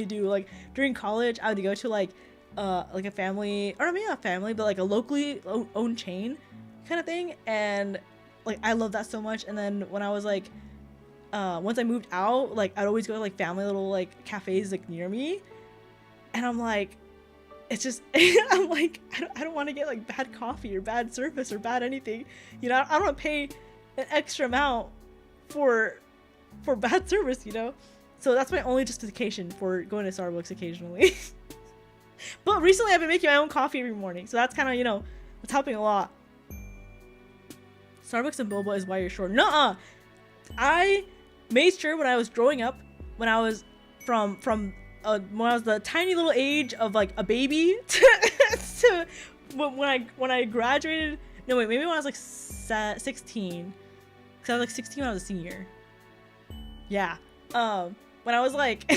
do. Like, during college I would go to like a family, or maybe not family, but like a locally owned chain kind of thing, and like I love that so much. And then when I was like once I moved out, like I'd always go to like family little like cafes like near me, and I'm like, it's just I'm like, I don't want to get like bad coffee or bad service or bad anything, you know. I don't want to pay an extra amount for bad service, you know. So that's my only justification for going to Starbucks occasionally. But recently I've been making my own coffee every morning, so that's kind of, you know, it's helping a lot. Starbucks and boba is why you're short. Nuh-uh. I made sure when I was growing up, when I was when I was the tiny little age of like a baby to when I graduated. No wait, maybe when I was like 16. Cause I was like 16 when I was a senior. Yeah. When I was like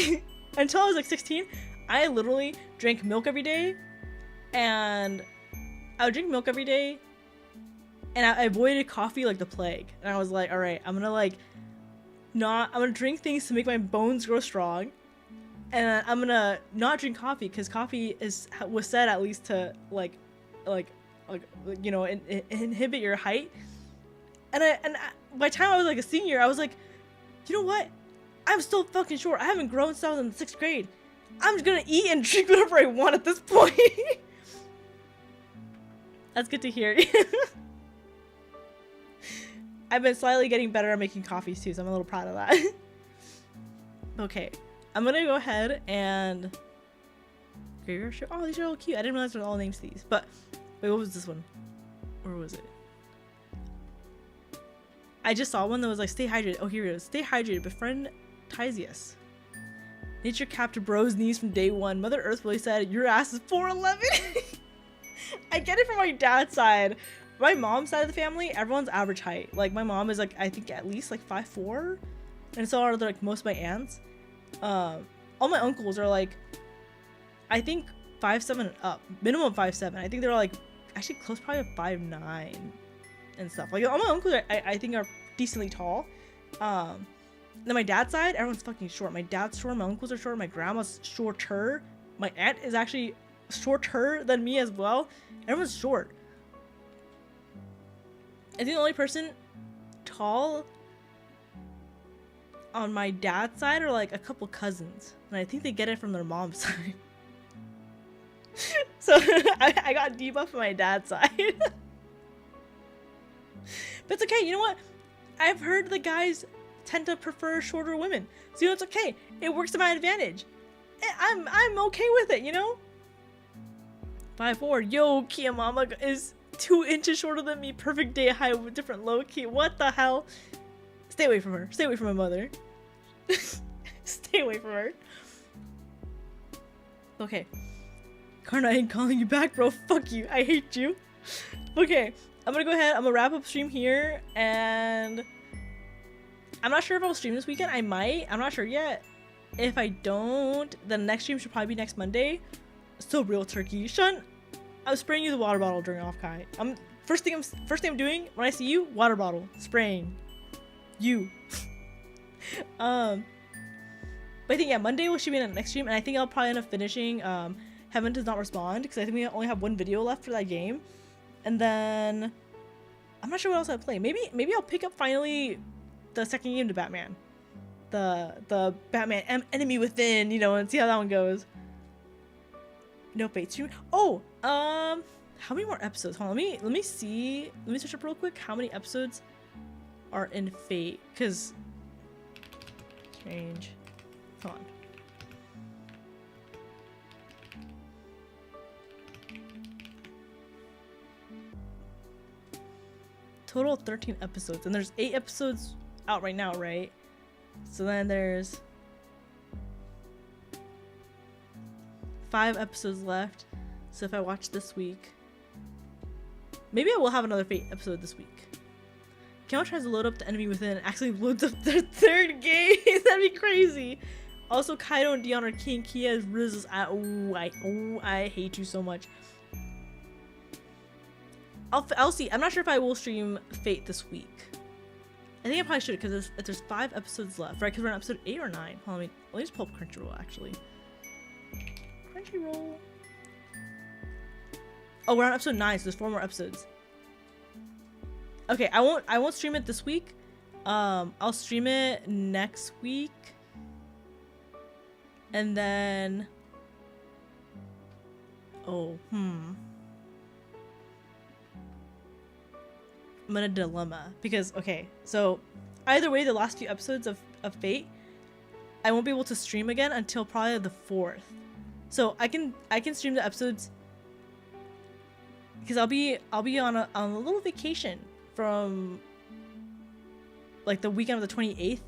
until I was like 16, I literally drank milk every day, and I would drink milk every day, and I avoided coffee like the plague. And I was like, all right, I'm gonna drink things to make my bones grow strong, and I'm gonna not drink coffee because coffee was said at least to like you know, inhibit your height. And by the time I was like a senior, I was like, you know what? I'm still fucking short. I haven't grown since I was in 6th grade. I'm just gonna eat and drink whatever I want at this point. That's good to hear. I've been slightly getting better at making coffees too, so I'm a little proud of that. Okay, I'm gonna go ahead and graveyard shift. Oh, these are all cute. I didn't realize there were all names to these. But wait, what was this one? Where was it? I just saw one that was like, stay hydrated. Oh, here it is. Stay hydrated. Befriend Tysius. Nature capped bro's knees from day one. Mother Earth really said, your ass is 4'11". I get it from my dad's side. My mom's side of the family, everyone's average height. Like, my mom is like, I think at least like 5'4", and so are like most of my aunts. All my uncles are like, I think 5'7" and up, minimum 5'7". I think they're like actually close, probably 5'9" and stuff. Like, all my uncles are, I think are decently tall. Then my dad's side, everyone's fucking short. My dad's short, my uncles are short, my grandma's shorter. My aunt is actually shorter than me as well. Everyone's short. I think the only person tall on my dad's side are like a couple cousins, and I think they get it from their mom's side. So I got debuffed from my dad's side. But it's okay, you know what? I've heard the guys tend to prefer shorter women, so you know, it's okay. It works to my advantage. I'm okay with it, you know? 5'4", yo, Kiayama is 2 inches shorter than me. Perfect day high with different low key. What the hell? Stay away from her. Stay away from my mother. Stay away from her. Okay. Karna, I ain't calling you back, bro. Fuck you. I hate you. Okay. I'm gonna go ahead. I'm gonna wrap up stream here, and I'm not sure if I'll stream this weekend. I might. I'm not sure yet. If I don't, the next stream should probably be next Monday. So real turkey. Shun, I'm spraying you the water bottle during off Kai. First thing I'm doing when I see you, water bottle spraying you. But I think, yeah, Monday should be in the next stream, and I think I'll probably end up finishing Heaven Does Not Respond, because I think we only have 1 video left for that game. And then I'm not sure what else I play. Maybe I'll pick up finally the second game to Batman, the Batman Enemy Within, you know, and see how that one goes. No Fate stream. Oh, how many more episodes? Hold on, let me see. Let me search up real quick how many episodes are in Fate, because strange. Hold on. Total 13 episodes, and there's 8 episodes out right now, right? So then there's 5 episodes left. So if I watch this week, maybe I will have another Fate episode this week. Kiayama tries to load up the Enemy Within and actually loads up their 3rd game. That'd be crazy. Also, Kaido and Dion are King. Kia is Riz. I hate you so much. I'll see. I'm not sure if I will stream Fate this week. I think I probably should, because there's 5 episodes left, right? Because we're on episode 8 or 9. Hold on, let me just pull up Crunchyroll, actually. Crunchyroll. Oh, we're on episode 9, so there's 4 more episodes. Okay, I won't stream it this week. I'll stream it next week. And then... Oh, I'm in a dilemma, because, okay, so either way, the last few episodes of Fate, I won't be able to stream again until probably the 4th. So I can stream the episodes, because I'll be on a little vacation from like the weekend of the 28th.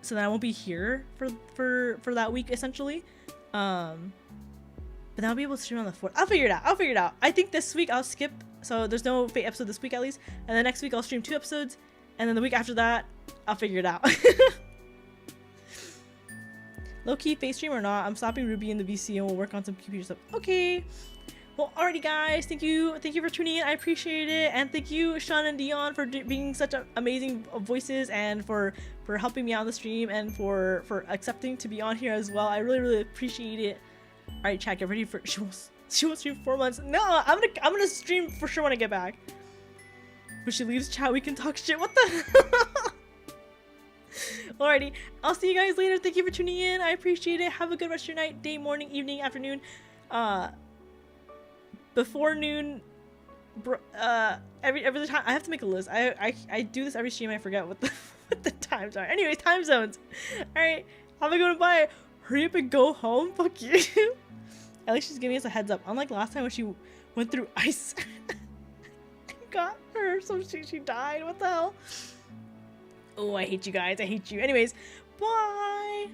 So then I won't be here for that week, essentially. But then I'll be able to stream on the 4th. I'll figure it out. I think this week I'll skip. So there's no Fate episode this week, at least. And then next week I'll stream 2 episodes. And then the week after that, I'll figure it out. Low-key Fate stream or not, I'm stopping Ruby in the VC and we'll work on some computer stuff. Okay. Well, alrighty, guys. Thank you for tuning in. I appreciate it. And thank you, Sean and Dion, for being such amazing voices, and for helping me out on the stream, and for accepting to be on here as well. I really appreciate it. Alright, chat, get ready for... She won't stream 4 months. No, I'm gonna stream for sure when I get back. When she leaves chat, we can talk shit. What the? Alrighty, I'll see you guys later. Thank you for tuning in. I appreciate it. Have a good rest of your night, day, morning, evening, afternoon, before noon, every time. I have to make a list. I do this every stream. I forget what the times are. Anyways, time zones. Alright, have a good one. Bye. Hurry up and go home. Fuck you. At least she's giving us a heads up. Unlike last time when she went through ice and got her, so she died. What the hell? Oh, I hate you guys. I hate you. Anyways, bye.